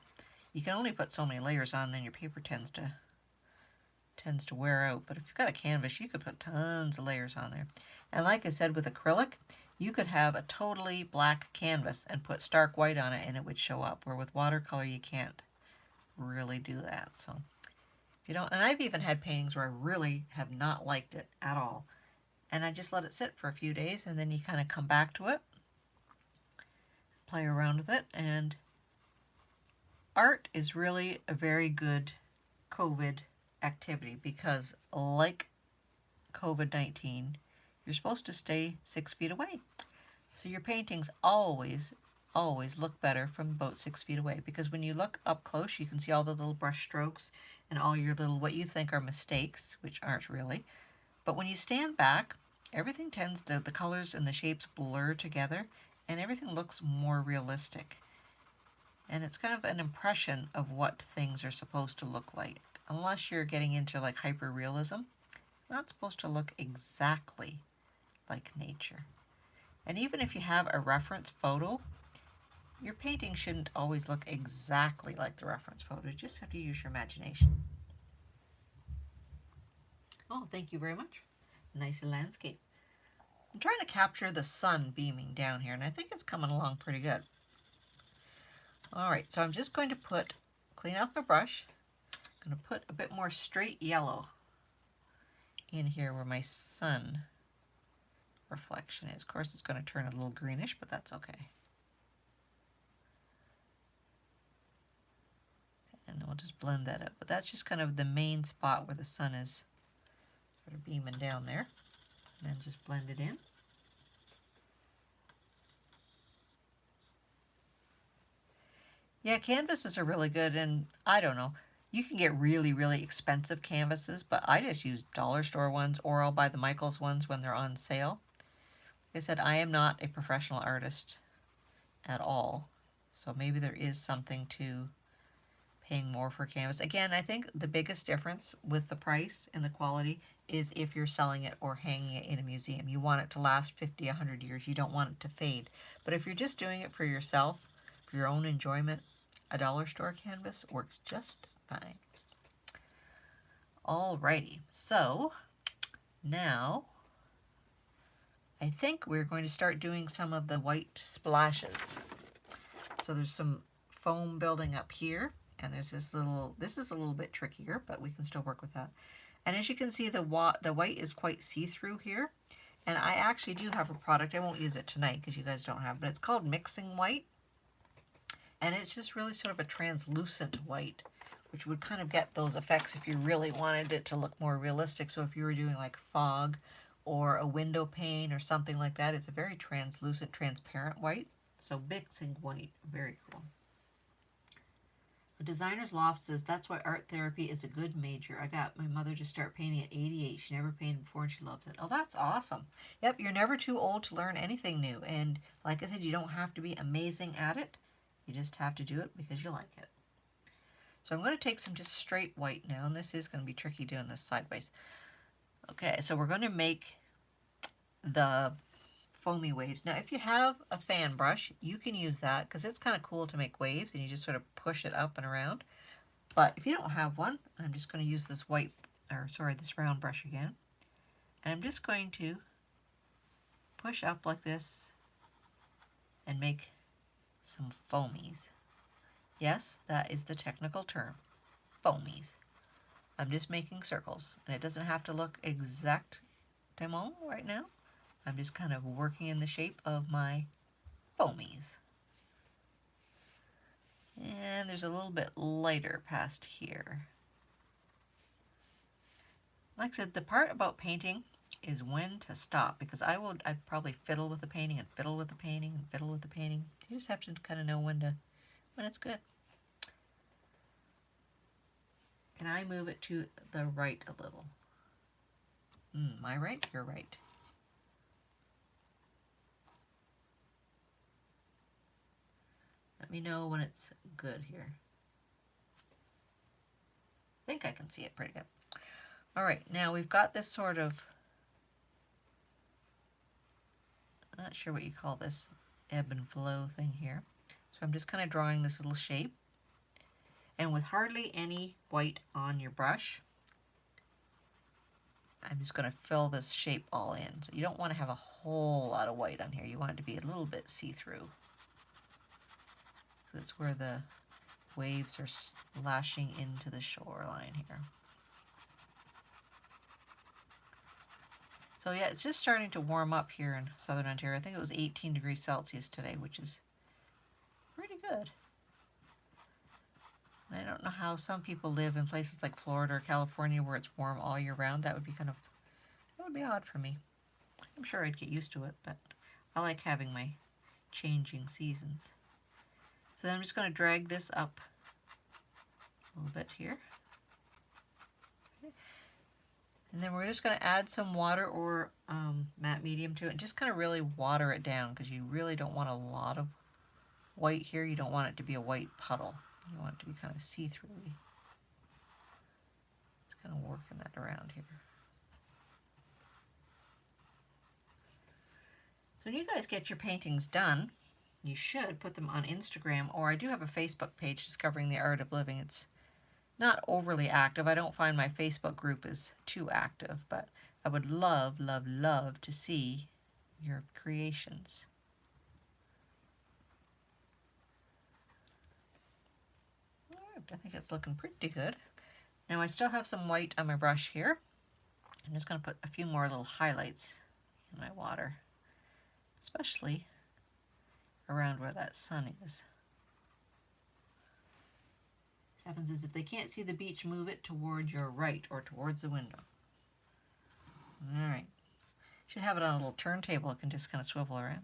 you can only put so many layers on, then your paper tends to wear out. But if you've got a canvas, you could put tons of layers on there. And like I said, with acrylic, you could have a totally black canvas and put stark white on it and it would show up, where with watercolor you can't really do that. So if you don't, and I've even had paintings where I really have not liked it at all, and I just let it sit for a few days, and then you kind of come back to it, play around with it. And art is really a very good COVID activity, because like COVID-19, you're supposed to stay 6 feet away. So your paintings always look better from about 6 feet away, because when you look up close, you can see all the little brush strokes and all your little, what you think are mistakes, which aren't really. But when you stand back, everything tends to, the colors and the shapes blur together, and everything looks more realistic. And it's kind of an impression of what things are supposed to look like. Unless you're getting into like hyper-realism, not supposed to look exactly like nature. And even if you have a reference photo, your painting shouldn't always look exactly like the reference photo. You just have to use your imagination. Oh, thank you very much. Nice landscape. I'm trying to capture the sun beaming down here, and I think it's coming along pretty good. All right, so I'm just going to clean off my brush. I'm going to put a bit more straight yellow in here where my sun reflection is. Of course, it's going to turn a little greenish, but that's okay. And we'll just blend that up. But that's just kind of the main spot where the sun is sort of beaming down there. And then just blend it in. Yeah, canvases are really good, and I don't know. You can get really, really expensive canvases, but I just use dollar store ones, or I'll buy the Michaels ones when they're on sale. Like I said, I am not a professional artist at all, so maybe there is something to paying more for canvas. Again, I think the biggest difference with the price and the quality is if you're selling it or hanging it in a museum. You want it to last 50, 100 years. You don't want it to fade. But if you're just doing it for yourself, for your own enjoyment, a dollar store canvas works just fine. Alrighty, so now I think we're going to start doing some of the white splashes. So there's some foam building up here, and there's this is a little bit trickier, but we can still work with that. And as you can see, the white is quite see-through here. And I actually do have a product, I won't use it tonight because you guys don't have it, but it's called Mixing White. And it's just really sort of a translucent white, which would kind of get those effects if you really wanted it to look more realistic. So if you were doing like fog or a window pane or something like that, it's a very translucent, transparent white. So Mixing White, very cool. A Designer's Loft says, that's why art therapy is a good major. I got my mother to start painting at 88. She never painted before and she loves it. Oh, that's awesome. Yep, you're never too old to learn anything new. And like I said, you don't have to be amazing at it. You just have to do it because you like it. So I'm going to take some just straight white now, and this is going to be tricky doing this sideways. Okay, so we're going to make the foamy waves. Now, if you have a fan brush, you can use that because it's kind of cool to make waves, and you just sort of push it up and around. But if you don't have one, I'm just going to use this this round brush again. And I'm just going to push up like this and make some foamies. Yes, that is the technical term, foamies. I'm just making circles, and it doesn't have to look exactement right now. I'm just kind of working in the shape of my foamies. And there's a little bit lighter past here. Like I said, the part about painting is when to stop, because I'd probably fiddle with the painting and fiddle with the painting and fiddle with the painting. You just have to kind of know when it's good. Can I move it to the right a little? My right? Your right. Let me know when it's good here. I think I can see it pretty good. All right, now we've got this sort of, I'm not sure what you call this, ebb and flow thing here. So I'm just kind of drawing this little shape. And with hardly any white on your brush, I'm just going to fill this shape all in. So you don't want to have a whole lot of white on here. You want it to be a little bit see-through. That's where the waves are splashing into the shoreline here. So yeah, it's just starting to warm up here in southern Ontario. I think it was 18 degrees Celsius today, which is pretty good. I don't know how some people live in places like Florida or California where it's warm all year round. That would be odd for me. I'm sure I'd get used to it, but I like having my changing seasons. So then I'm just going to drag this up a little bit here. Okay. And then we're just going to add some water or matte medium to it and just kind of really water it down, because you really don't want a lot of white here. You don't want it to be a white puddle. You want it to be kind of see-through. Just kind of working that around here. So when you guys get your paintings done, you should put them on Instagram, or I do have a Facebook page, Discovering the Art of Living. It's not overly active. I don't find my Facebook group is too active, but I would love, love, love to see your creations. I think it's looking pretty good. Now I still have some white on my brush here. I'm just going to put a few more little highlights in my water, especially around where that sun is. What happens is if they can't see the beach, move it toward your right or towards the window. All right. Should have it on a little turntable. It can just kind of swivel around.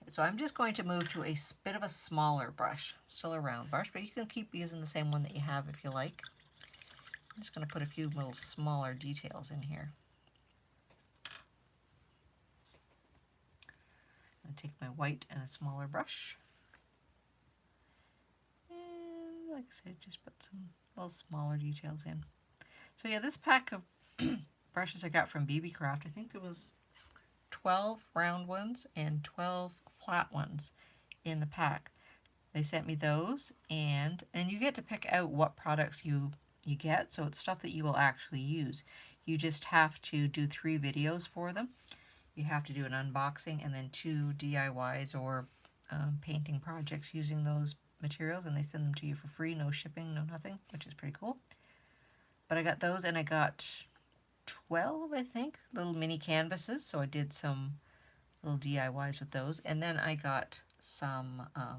So I'm just going to move to a bit of a smaller brush, still a round brush, but you can keep using the same one that you have if you like. I'm just going to put a few little smaller details in here. I'm going to take my white and a smaller brush. And like I said, just put some little smaller details in. So yeah, this pack of brushes I got from BB Craft, I think there was 12 round ones and 12 flat ones in the pack. They sent me those, and you get to pick out what products you get, so it's stuff that you will actually use. You just have to do 3 videos for them. You have to do an unboxing and then 2 DIYs or painting projects using those materials, and they send them to you for free, no shipping, no nothing, which is pretty cool. But I got those, and I got 12, I think, little mini canvases, so I did some little DIYs with those. And then I got some, I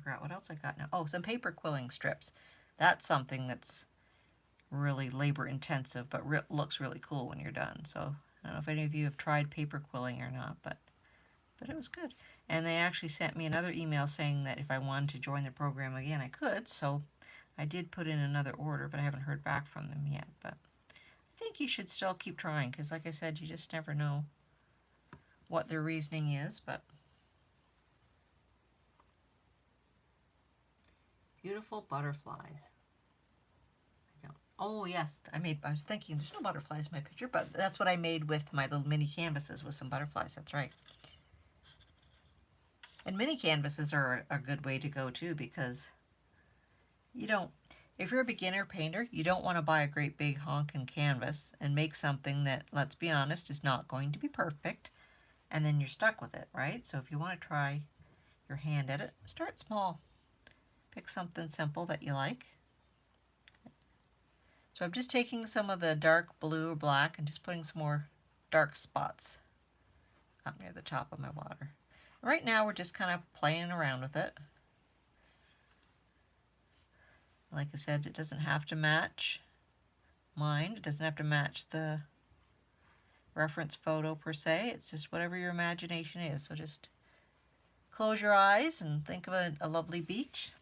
forgot what else I got now. Oh, some paper quilling strips. That's something that's really labor intensive, but looks really cool when you're done. So I don't know if any of you have tried paper quilling or not, but it was good. And they actually sent me another email saying that if I wanted to join the program again, I could. So I did put in another order, but I haven't heard back from them yet. But I think you should still keep trying, because like I said, you just never know what their reasoning is. But beautiful butterflies. Oh yes, I was thinking there's no butterflies in my picture, but that's what I made with my little mini canvases, with some butterflies. That's right. And mini canvases are a good way to go too, because if you're a beginner painter, you don't want to buy a great big honking canvas and make something that, let's be honest, is not going to be perfect, and then you're stuck with it, right? So if you want to try your hand at it, start small. Pick something simple that you like. So I'm just taking some of the dark blue or black and just putting some more dark spots up near the top of my water. Right now we're just kind of playing around with it. Like I said, it doesn't have to match mind. It doesn't have to match the reference photo per se. It's just whatever your imagination is. So just close your eyes and think of a lovely beach.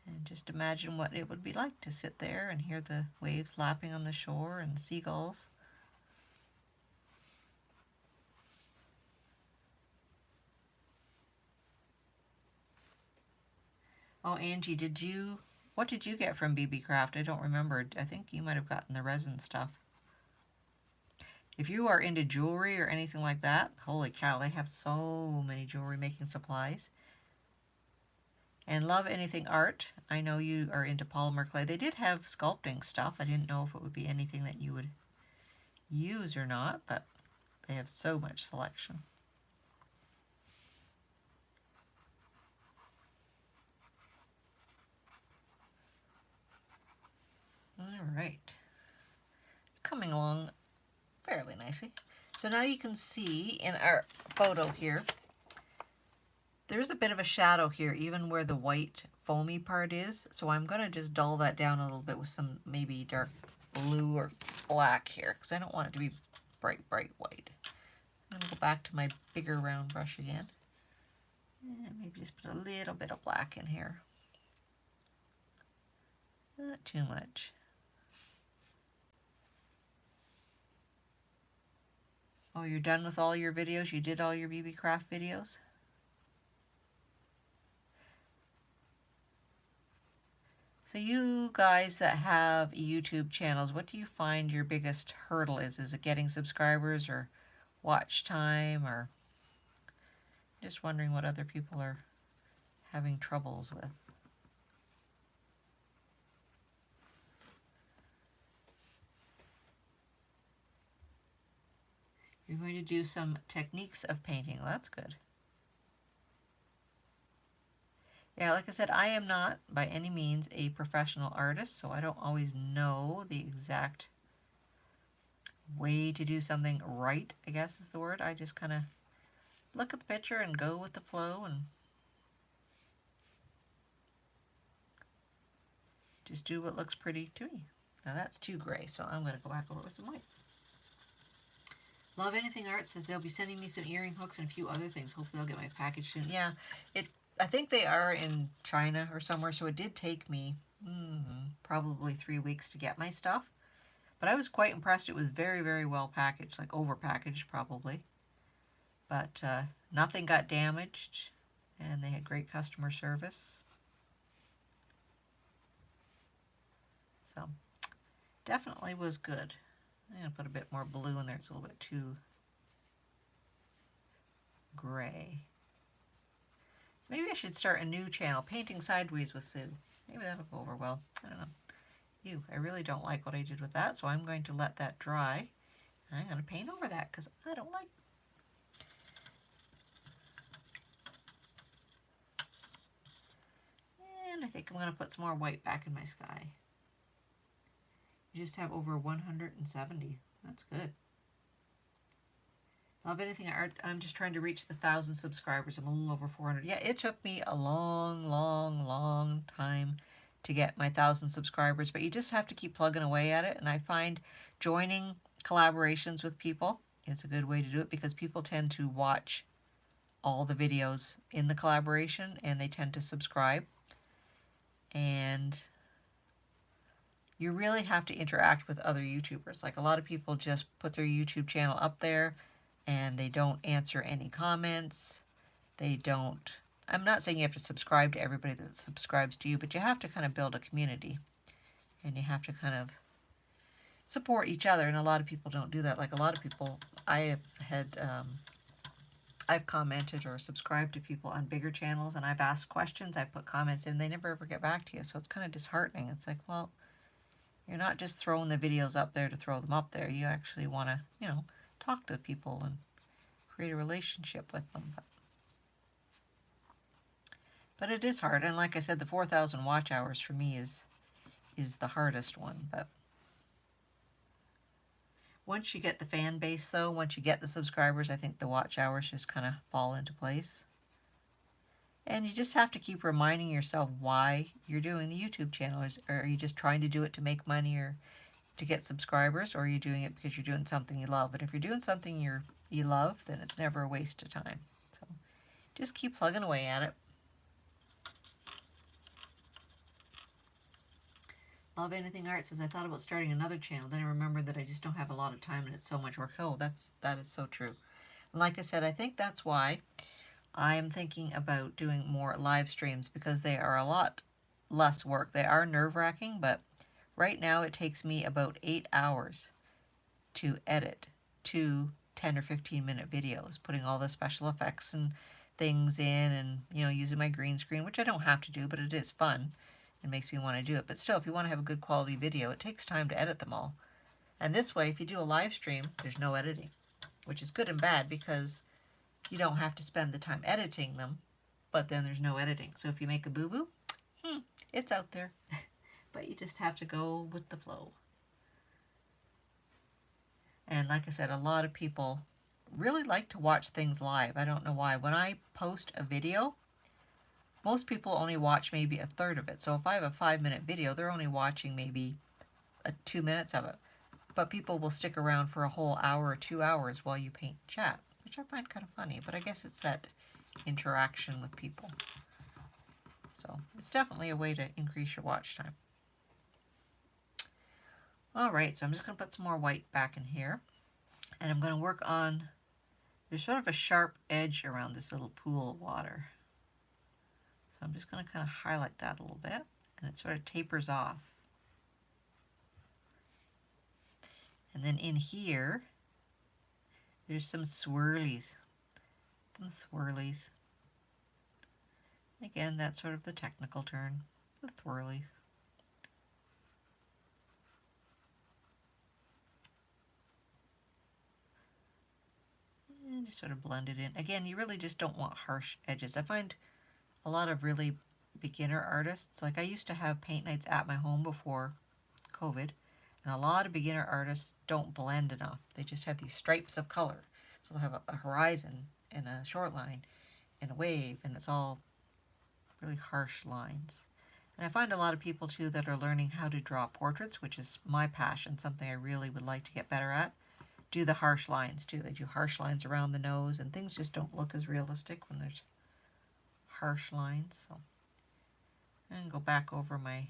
And just imagine what it would be like to sit there and hear the waves lapping on the shore and seagulls. Oh, Angie, what did you get from BB Craft? I don't remember. I think you might have gotten the resin stuff. If you are into jewelry or anything like that, holy cow, they have so many jewelry making supplies. And love anything art. I know you are into polymer clay. They did have sculpting stuff. I didn't know if it would be anything that you would use or not, but they have so much selection. All right. It's coming along fairly nicely. So now you can see in our photo here, there's a bit of a shadow here, even where the white foamy part is. So I'm going to just dull that down a little bit with some maybe dark blue or black here, because I don't want it to be bright, bright white. I'm going to go back to my bigger round brush again. And maybe just put a little bit of black in here. Not too much. Oh, you're done with all your videos? You did all your BB Craft videos? So you guys that have YouTube channels, what do you find your biggest hurdle is? Is it getting subscribers or watch time, or just wondering what other people are having troubles with? You're going to do some techniques of painting. Well, that's good. Yeah, like I said, I am not by any means a professional artist, so I don't always know the exact way to do something right, I guess is the word. I just kind of look at the picture and go with the flow and just do what looks pretty to me. Now that's too gray, so I'm going to go back over with some white. Love Anything Art says they'll be sending me some earring hooks and a few other things. Hopefully I'll get my package soon. Yeah, I think they are in China or somewhere, so it did take me probably 3 weeks to get my stuff. But I was quite impressed. It was very, very well packaged, like over packaged probably. But nothing got damaged, and they had great customer service. So definitely was good. I'm going to put a bit more blue in there. It's a little bit too gray. Maybe I should start a new channel, Painting Sideways with Sue. Maybe that'll go over well. I don't know. I really don't like what I did with that, so I'm going to let that dry. I'm going to paint over that because I don't like it. And I think I'm going to put some more white back in my sky. You just have over 170. That's good. Love Anything Art. I'm just trying to reach the 1,000 subscribers. I'm a little over 400. Yeah, it took me a long, long, long time to get my 1,000 subscribers, but you just have to keep plugging away at it. And I find joining collaborations with people is a good way to do it, because people tend to watch all the videos in the collaboration and they tend to subscribe. And you really have to interact with other YouTubers. Like, a lot of people just put their YouTube channel up there and they don't answer any comments. They don't, I'm not saying you have to subscribe to everybody that subscribes to you, but you have to kind of build a community and you have to kind of support each other. And a lot of people don't do that. Like, a lot of people, I've commented or subscribed to people on bigger channels, and I've asked questions, I've put comments in, they never ever get back to you. So it's kind of disheartening. It's like, well, you're not just throwing the videos up there to throw them up there. You actually want to, talk to people and create a relationship with them. But it is hard. And like I said, the 4,000 watch hours for me is the hardest one. But once you get the fan base, though, once you get the subscribers, I think the watch hours just kind of fall into place. And you just have to keep reminding yourself why you're doing the YouTube channel. Are you just trying to do it to make money or to get subscribers, or are you doing it because you're doing something you love? And if you're doing something you love, then it's never a waste of time. So just keep plugging away at it. Love Anything Art says, I thought about starting another channel, then I remembered that I just don't have a lot of time and it's so much work. Oh, that is so true. And like I said, I think that's why I'm thinking about doing more live streams, because they are a lot less work. They are nerve-wracking, but right now it takes me about 8 hours to edit 2 10 or 15-minute videos, putting all the special effects and things in, and using my green screen, which I don't have to do, but it is fun. It makes me want to do it. But still, if you want to have a good quality video, it takes time to edit them all. And this way, if you do a live stream, there's no editing, which is good and bad, because you don't have to spend the time editing them, but then there's no editing. So if you make a boo-boo, it's out there. But you just have to go with the flow. And like I said, a lot of people really like to watch things live. I don't know why. When I post a video, most people only watch maybe a third of it. So if I have a 5-minute video, they're only watching maybe 2 minutes of it. But people will stick around for a whole hour or 2 hours while you paint and chat, which I find kind of funny. But I guess it's that interaction with people. So it's definitely a way to increase your watch time. All right, so I'm just going to put some more white back in here. And I'm going to work on, there's sort of a sharp edge around this little pool of water. So I'm just going to kind of highlight that a little bit, and it sort of tapers off. And then in here, there's some swirlies. Some swirlies. Again, that's sort of the technical term, the swirlies. And just sort of blend it in. Again, you really just don't want harsh edges. I find a lot of really beginner artists, like I used to have paint nights at my home before COVID, and a lot of beginner artists don't blend enough. They just have these stripes of color. So they'll have a horizon and a short line and a wave, and it's all really harsh lines. And I find a lot of people too that are learning how to draw portraits, which is my passion, something I really would like to get better at, do the harsh lines too. They do harsh lines around the nose, and things just don't look as realistic when there's harsh lines. So and go back over my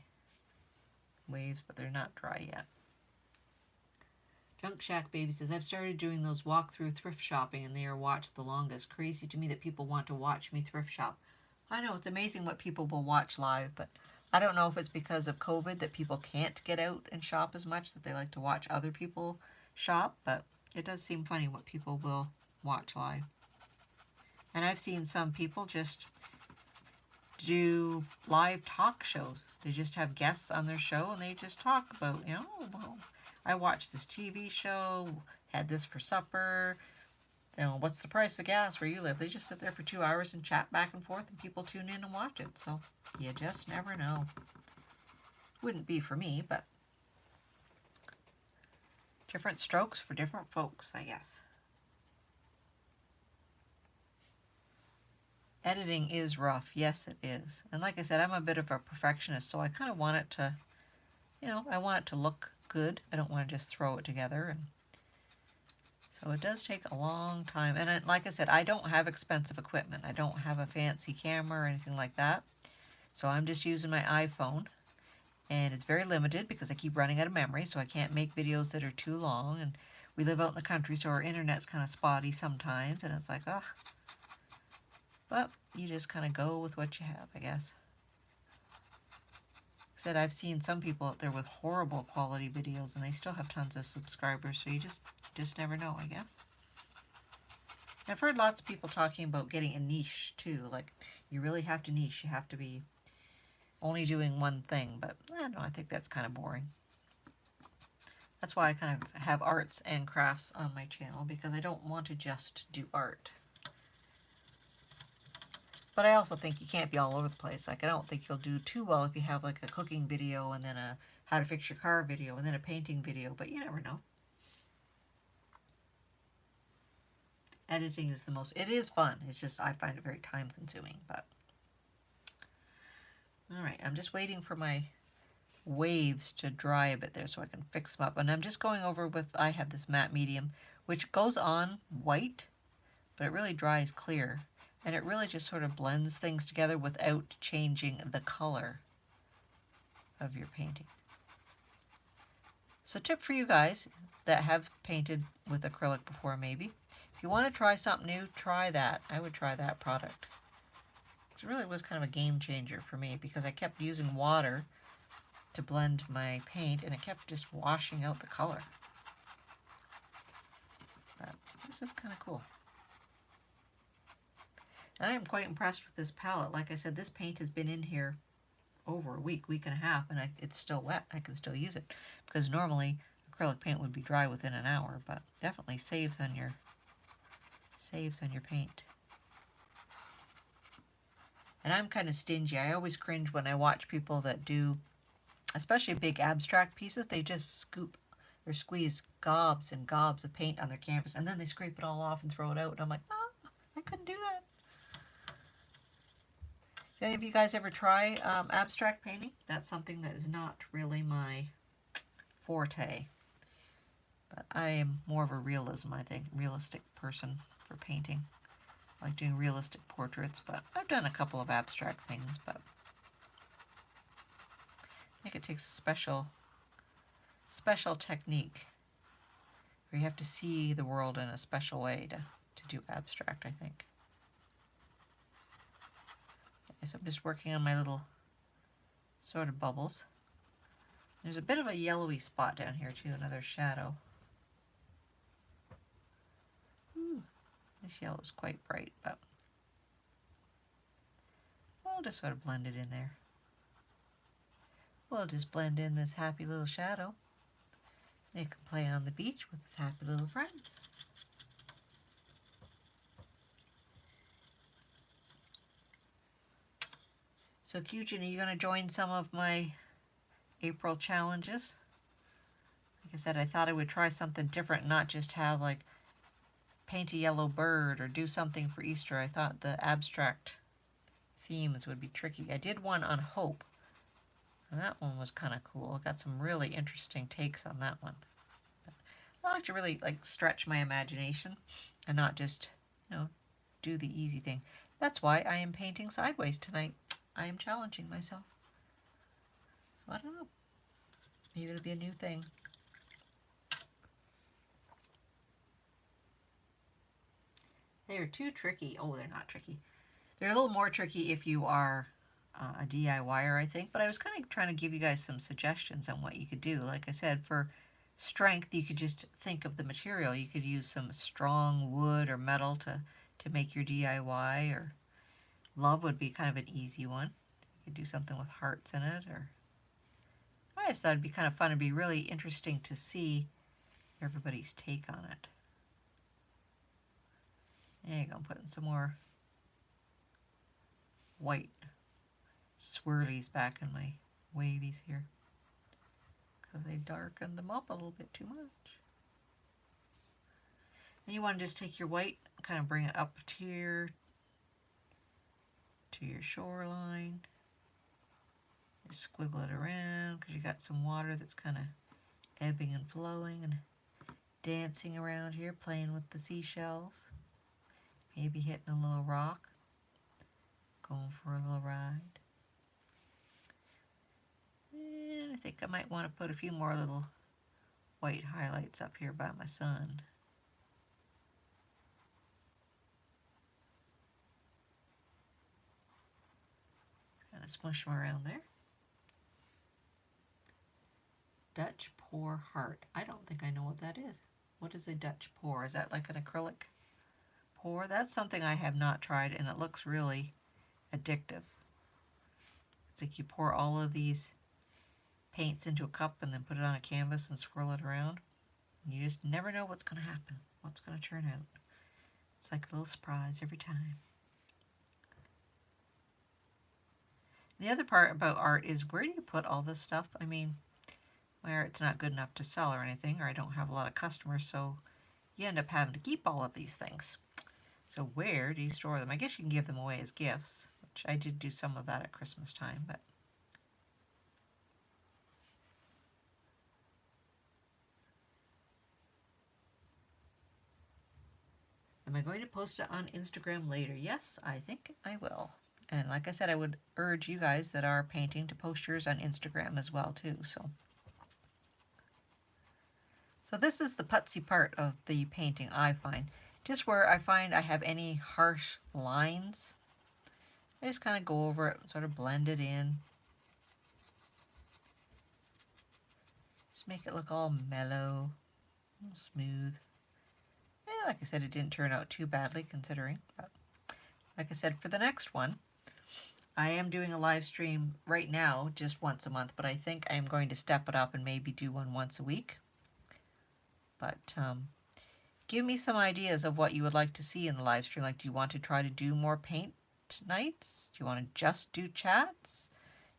waves, but they're not dry yet. Junk Shack Baby says, I've started doing those walk-through thrift shopping, and they are watched the longest. Crazy to me that people want to watch me thrift shop. I know, it's amazing what people will watch live, but I don't know if it's because of COVID that people can't get out and shop as much, that they like to watch other people shop, but it does seem funny what people will watch live. And I've seen some people just do live talk shows. They just have guests on their show and they just talk about, well, I watched this TV show, had this for supper, what's the price of gas where you live? They just sit there for 2 hours and chat back and forth, and people tune in and watch it. So you just never know. Wouldn't be for me, but different strokes for different folks, I guess. Editing is rough. Yes, it is. And like I said, I'm a bit of a perfectionist, so I kind of want it to, I want it to look good. I don't want to just throw it together. And so it does take a long time. And like I said, I don't have expensive equipment. I don't have a fancy camera or anything like that. So I'm just using my iPhone. And it's very limited because I keep running out of memory, so I can't make videos that are too long. And we live out in the country, so our internet's kind of spotty sometimes. And it's like, ugh. But you just kind of go with what you have, I guess. Like I said, I've seen some people out there with horrible quality videos, and they still have tons of subscribers, so you just never know, I guess. And I've heard lots of people talking about getting a niche, too. Like, you really have to niche. You have to be only doing one thing, but I don't know, I think that's kind of boring. That's why I kind of have arts and crafts on my channel, because I don't want to just do art. But I also think you can't be all over the place. Like, I don't think you'll do too well if you have like a cooking video and then a how to fix your car video and then a painting video, but you never know. Editing is it is fun. It's just, I find it very time consuming, but All right, I'm just waiting for my waves to dry a bit there so I can fix them up. And I'm just going over with, I have this matte medium, which goes on white, but it really dries clear. And it really just sort of blends things together without changing the color of your painting. So tip for you guys that have painted with acrylic before maybe, if you want to try something new, try that. I would try that product. It really was kind of a game changer for me because I kept using water to blend my paint and it kept just washing out the color. But this is kind of cool. And I am quite impressed with this palette. Like I said, this paint has been in here over a week, week and a half, and it's still wet. I can still use it because normally acrylic paint would be dry within an hour, but definitely saves on your paint. And I'm kind of stingy. I always cringe when I watch people that do, especially big abstract pieces, they just scoop or squeeze gobs and gobs of paint on their canvas, and then they scrape it all off and throw it out. And I'm like, oh, I couldn't do that. Did any of you guys ever try abstract painting? That's something that is not really my forte. But I am more of a realism, I think, realistic person for painting. I like doing realistic portraits, but I've done a couple of abstract things, but I think it takes a special technique where you have to see the world in a special way to do abstract, I think. Okay, so I'm just working on my little sort of bubbles. There's a bit of a yellowy spot down here too, another shadow. Ooh, this yellow is quite bright, but we'll just sort of blend it in there. We'll just blend in this happy little shadow. You can play on the beach with his happy little friends. So Kyujin, are you going to join some of my April challenges? Like I said, I thought I would try something different, not just have like paint a yellow bird or do something for Easter. I thought the abstract themes would be tricky. I did one on hope, and that one was kind of cool. I got some really interesting takes on that one. But I like to really stretch my imagination and not just, do the easy thing. That's why I am painting sideways tonight. I am challenging myself. So I don't know. Maybe it'll be a new thing. They are too tricky. Oh, they're not tricky. They're a little more tricky if you are a DIYer, I think. But I was kind of trying to give you guys some suggestions on what you could do. Like I said, for strength, you could just think of the material. You could use some strong wood or metal to make your DIY, or love would be kind of an easy one. You could do something with hearts in it, or I just thought it'd be kind of fun. It'd be really interesting to see everybody's take on it. There you go, I'm putting some more white swirlies back in my wavies here because they've darkened them up a little bit too much. And you want to just take your white, kind of bring it up to your shoreline. Just squiggle it around because you got some water that's kind of ebbing and flowing and dancing around here, playing with the seashells. Maybe hitting a little rock, going for a little ride. And I think I might want to put a few more little white highlights up here by my sun. Kind of smush them around there. Dutch pour heart. I don't think I know what that is. What is a Dutch pour? Is that like an acrylic pour? That's something I have not tried, and it looks really addictive. It's like you pour all of these paints into a cup and then put it on a canvas and swirl it around. You just never know what's going to happen, what's going to turn out. It's like a little surprise every time. The other part about art is, where do you put all this stuff? I mean, my art's not good enough to sell or anything, or I don't have a lot of customers, so you end up having to keep all of these things. So where do you store them? I guess you can give them away as gifts, which I did do some of that at Christmas time, but Am I going to post it on Instagram later? Yes, I think I will. And like I said, I would urge you guys that are painting to post yours on Instagram as well too. So this is the putsy part of the painting, I find. Just where I find I have any harsh lines, I just kind of go over it, sort of blend it in. Just make it look all mellow, smooth. And like I said, it didn't turn out too badly considering. But like I said, for the next one, I am doing a live stream right now just once a month, but I think I'm going to step it up and maybe do one once a week. But give me some ideas of what you would like to see in the live stream. Like, do you want to try to do more paint nights? Do you want to just do chats?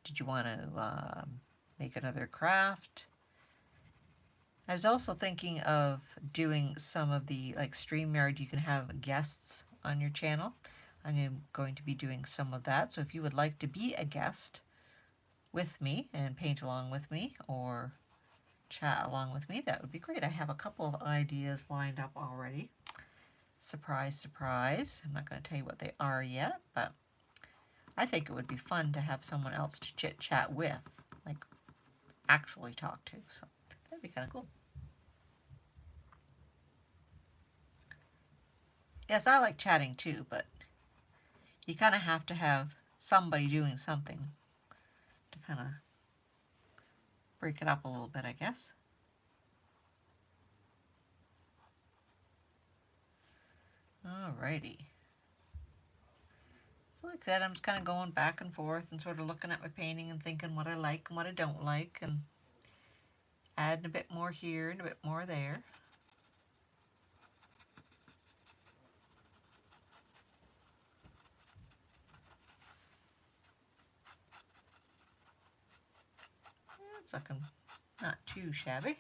Did you want to make another craft? I was also thinking of doing some of the, like StreamYard, you can have guests on your channel. I'm going to be doing some of that. So if you would like to be a guest with me and paint along with me or chat along with me, that would be great. I have a couple of ideas lined up already. Surprise, surprise. I'm not going to tell you what they are yet, but I think it would be fun to have someone else to chit chat with, like actually talk to. So that'd be kind of cool. Yes, I like chatting too, but you kind of have to have somebody doing something to kind of break it up a little bit, I guess. Alrighty. So like that, I'm just kind of going back and forth and sort of looking at my painting and thinking what I like and what I don't like, and adding a bit more here and a bit more there. It's looking not too shabby.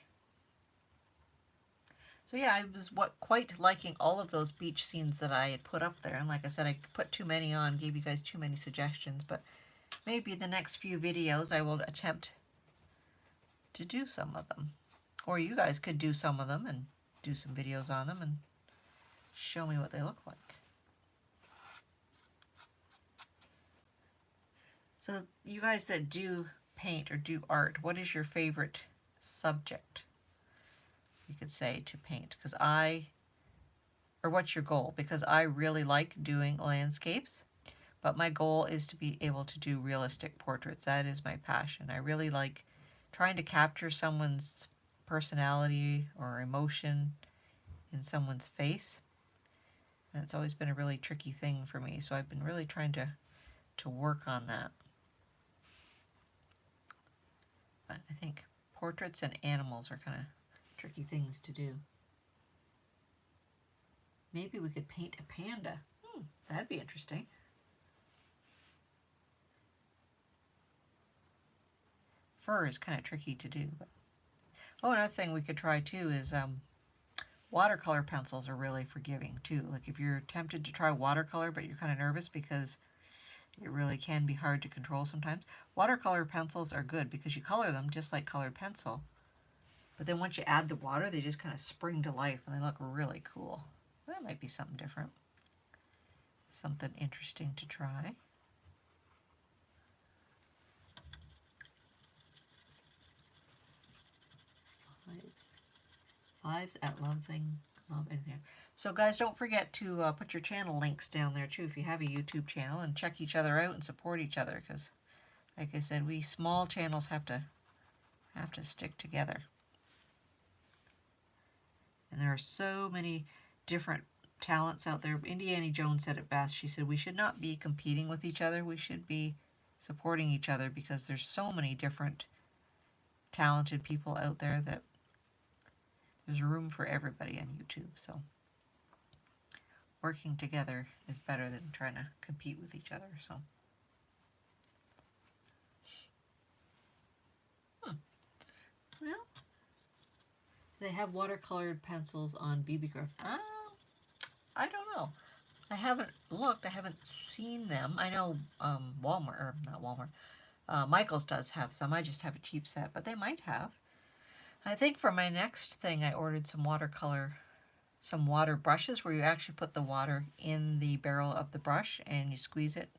So yeah, I was quite liking all of those beach scenes that I had put up there. And like I said, I put too many on, gave you guys too many suggestions. But maybe the next few videos I will attempt to do some of them. Or you guys could do some of them and do some videos on them and show me what they look like. So you guys that do paint or do art, what is your favorite subject, you could say, to paint? Because or what's your goal? Because I really like doing landscapes, but my goal is to be able to do realistic portraits. That is my passion. I really like trying to capture someone's personality or emotion in someone's face. And it's always been a really tricky thing for me, so I've been really trying to work on that. But I think portraits and animals are kind of tricky things to do. Maybe we could paint a panda. That'd be interesting. Fur is kind of tricky to do. But oh, another thing we could try too is watercolor pencils are really forgiving too. Like if you're tempted to try watercolor but you're kind of nervous because it really can be hard to control sometimes, watercolor pencils are good because you color them just like colored pencil. But then once you add the water, they just kind of spring to life and they look really cool. That might be something different. Something interesting to try. Lives at Love Anything. So guys, don't forget to put your channel links down there too if you have a YouTube channel, and check each other out and support each other, because like I said, we small channels have to stick together. And there are so many different talents out there. Indiana Jones said it best. She said we should not be competing with each other. We should be supporting each other, because there's so many different talented people out there that there's room for everybody on YouTube. So working together is better than trying to compete with each other. So well, they have watercolored pencils on BB Craft. I don't know. I haven't looked. I haven't seen them. I know Walmart, or not Walmart, Michael's does have some. I just have a cheap set, but they might have. I think for my next thing I ordered some watercolor some water brushes where you actually put the water in the barrel of the brush and you squeeze it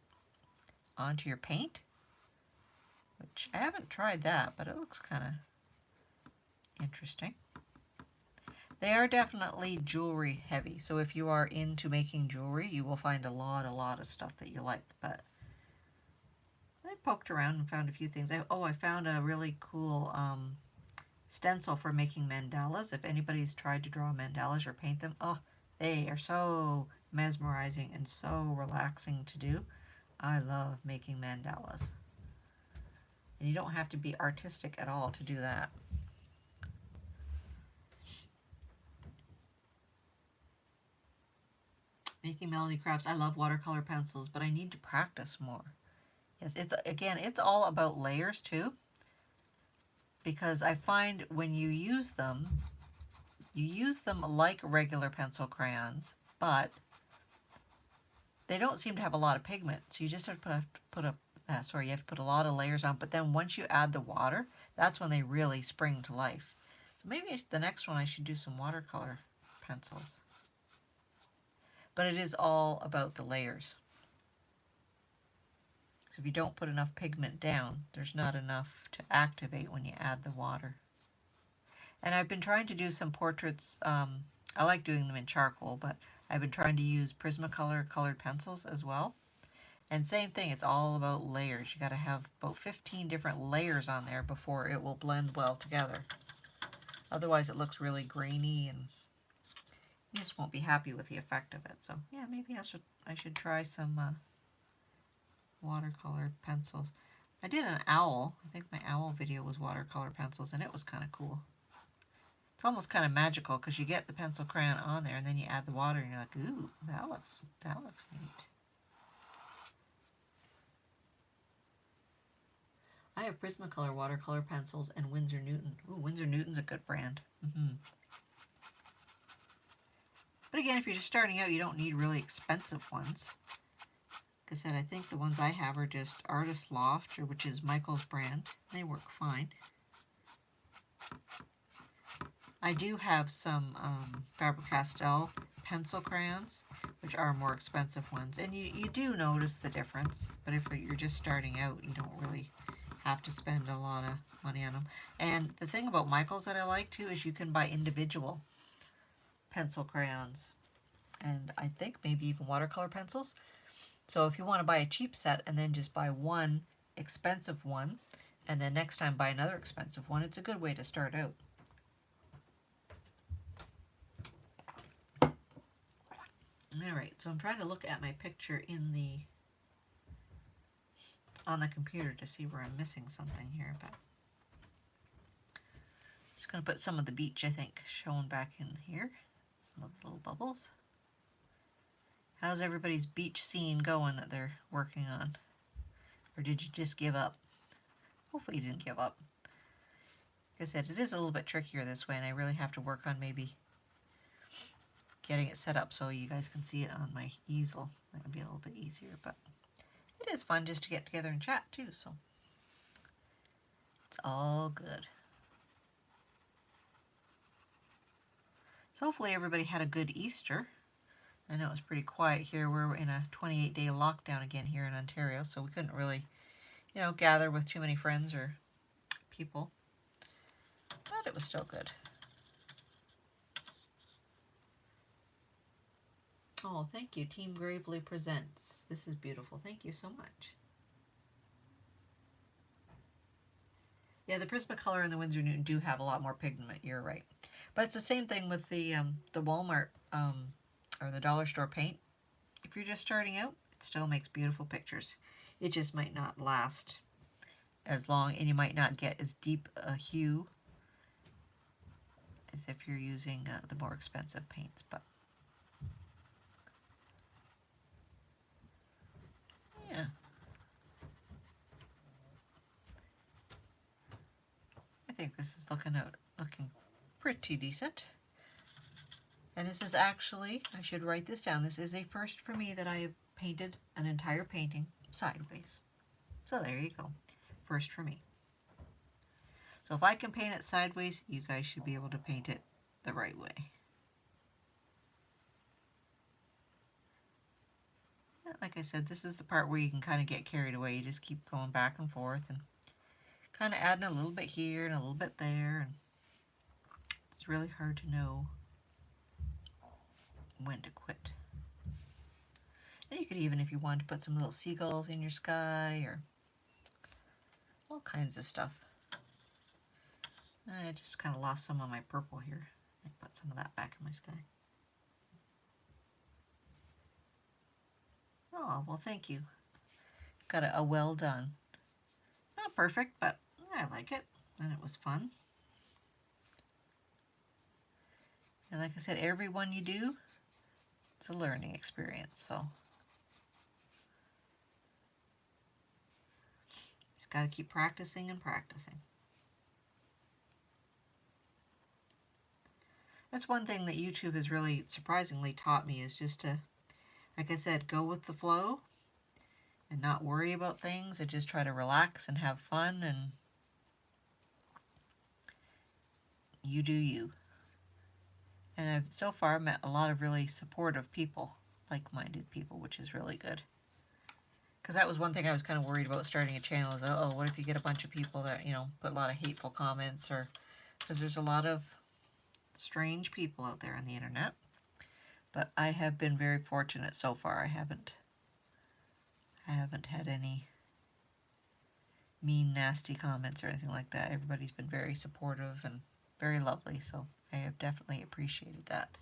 onto your paint, which I haven't tried that, but it looks kind of interesting. They are definitely jewelry heavy, so if you are into making jewelry, you will find a lot of stuff that you like. But I poked around and found a few things. I found a really cool stencil for making mandalas. If anybody's tried to draw mandalas or paint them, oh, they are so mesmerizing and so relaxing to do. I love making mandalas. And you don't have to be artistic at all to do that. Making Melody Crafts. I love watercolor pencils, but I need to practice more. Yes, it's all about layers too. Because I find when you use them like regular pencil crayons, but they don't seem to have a lot of pigment. So you just have to put a lot of layers on. But then once you add the water, that's when they really spring to life. So maybe the next one I should do some watercolor pencils. But it is all about the layers. So if you don't put enough pigment down, there's not enough to activate when you add the water. And I've been trying to do some portraits. I like doing them in charcoal, but I've been trying to use Prismacolor colored pencils as well. And same thing, it's all about layers. You got to have about 15 different layers on there before it will blend well together. Otherwise it looks really grainy and you just won't be happy with the effect of it. So yeah, maybe I should try some watercolor pencils. I did an owl. I think my owl video was watercolor pencils, and it was kind of cool. It's almost kind of magical because you get the pencil crayon on there and then you add the water and you're like, ooh, that looks neat. I have Prismacolor watercolor pencils and Winsor Newton. Ooh, Winsor Newton's a good brand. But again, if you're just starting out, you don't need really expensive ones. Like I said, I think the ones I have are just Artist Loft, which is Michael's brand. They work fine. I do have some Faber-Castell pencil crayons, which are more expensive ones. And you do notice the difference, but if you're just starting out, you don't really have to spend a lot of money on them. And the thing about Michael's that I like too is you can buy individual pencil crayons, and I think maybe even watercolor pencils. So if you want to buy a cheap set and then just buy one expensive one, and then next time buy another expensive one, it's a good way to start out. Alright, so I'm trying to look at my picture on the computer to see where I'm missing something here, but I'm just going to put some of the beach, I think, showing back in here. Some of the little bubbles. How's everybody's beach scene going that they're working on? Or did you just give up? Hopefully you didn't give up. Like I said, it is a little bit trickier this way, and I really have to work on maybe getting it set up so you guys can see it on my easel. That would be a little bit easier, but it is fun just to get together and chat too, so it's all good. So hopefully everybody had a good Easter. I know it was pretty quiet here. We're in a 28-day lockdown again here in Ontario, so we couldn't really, gather with too many friends or people. But it was still good. Oh, thank you. Team Gravely Presents. This is beautiful. Thank you so much. Yeah, the Prismacolor and the Winsor Newton do have a lot more pigment. You're right. But it's the same thing with the Walmart or the dollar store paint. If you're just starting out, it still makes beautiful pictures. It just might not last as long, and you might not get as deep a hue as if you're using the more expensive paints. But yeah. I think this is looking pretty decent. And this is actually, I should write this down, this is a first for me that I have painted an entire painting sideways. So there you go. First for me. So if I can paint it sideways, you guys should be able to paint it the right way. Like I said, this is the part where you can kind of get carried away. You just keep going back and forth and kind of adding a little bit here and a little bit there. And it's really hard to know when to quit. And you could even, if you wanted to put some little seagulls in your sky or all kinds of stuff. I just kind of lost some of my purple here. I put some of that back in my sky. Oh, well, thank you. Got a well done. Not perfect, but I like it, and it was fun. And like I said, every one you do, it's a learning experience, so just got to keep practicing and practicing. That's one thing that YouTube has really surprisingly taught me, is just to, like I said, go with the flow and not worry about things and just try to relax and have fun, and you do you. And I've so far met a lot of really supportive people, like-minded people, which is really good. Because that was one thing I was kind of worried about starting a channel, is, oh, what if you get a bunch of people that, you know, put a lot of hateful comments, or because there's a lot of strange people out there on the internet. But I have been very fortunate so far. I haven't had any mean, nasty comments or anything like that. Everybody's been very supportive and very lovely, so I have definitely appreciated that.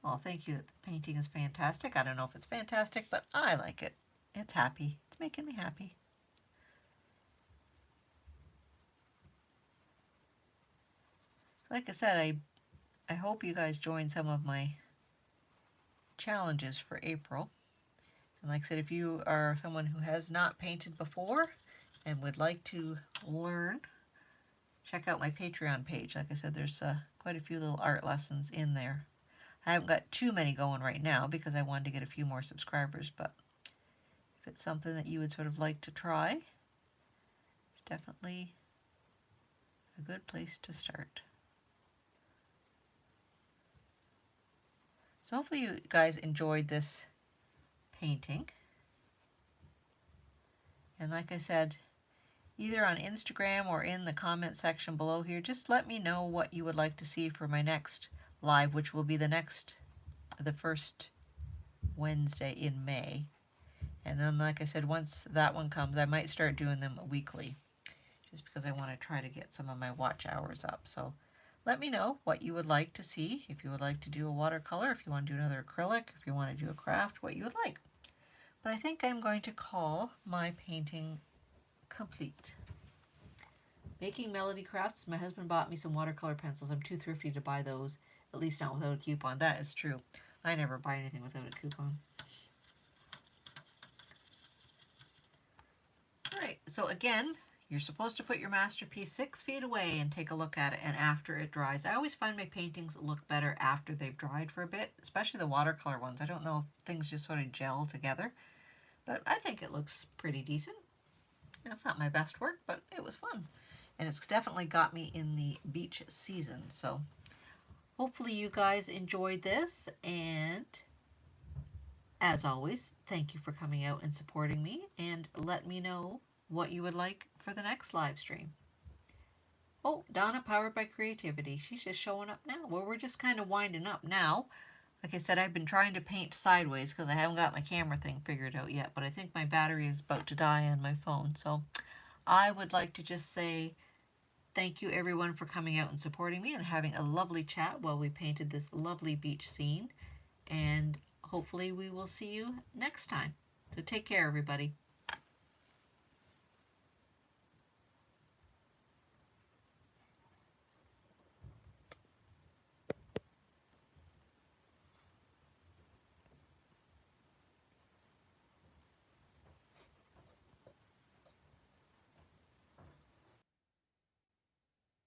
Well, thank you. The painting is fantastic. I don't know if it's fantastic, but I like it. It's happy. It's making me happy. Like I said, I hope you guys join some of my challenges for April. And like I said, if you are someone who has not painted before and would like to learn, check out my Patreon page. Like I said, there's quite a few little art lessons in there. I haven't got too many going right now because I wanted to get a few more subscribers, but if it's something that you would sort of like to try, it's definitely a good place to start. So hopefully you guys enjoyed this painting. And like I said, either on Instagram or in the comment section below here, just let me know what you would like to see for my next live, which will be the first Wednesday in May. And then, like I said, once that one comes, I might start doing them weekly, just because I want to try to get some of my watch hours up. So let me know what you would like to see, if you would like to do a watercolor, if you want to do another acrylic, if you want to do a craft, what you would like. But I think I'm going to call my painting complete. Making Melody Crafts. My husband bought me some watercolor pencils. I'm too thrifty to buy those, at least not without a coupon. That is true. I never buy anything without a coupon. Alright, so again, you're supposed to put your masterpiece 6 feet away and take a look at it, and after it dries. I always find my paintings look better after they've dried for a bit, especially the watercolor ones. I don't know if things just sort of gel together, but I think it looks pretty decent. It's not my best work, but it was fun. And it's definitely got me in the beach season. So hopefully you guys enjoyed this. And as always, thank you for coming out and supporting me. And let me know what you would like for the next live stream. Oh, Donna, Powered by Creativity. She's just showing up now. Well, we're just kind of winding up now. Like I said, I've been trying to paint sideways because I haven't got my camera thing figured out yet, but I think my battery is about to die on my phone. So I would like to just say thank you everyone for coming out and supporting me and having a lovely chat while we painted this lovely beach scene. And hopefully we will see you next time. So take care, everybody.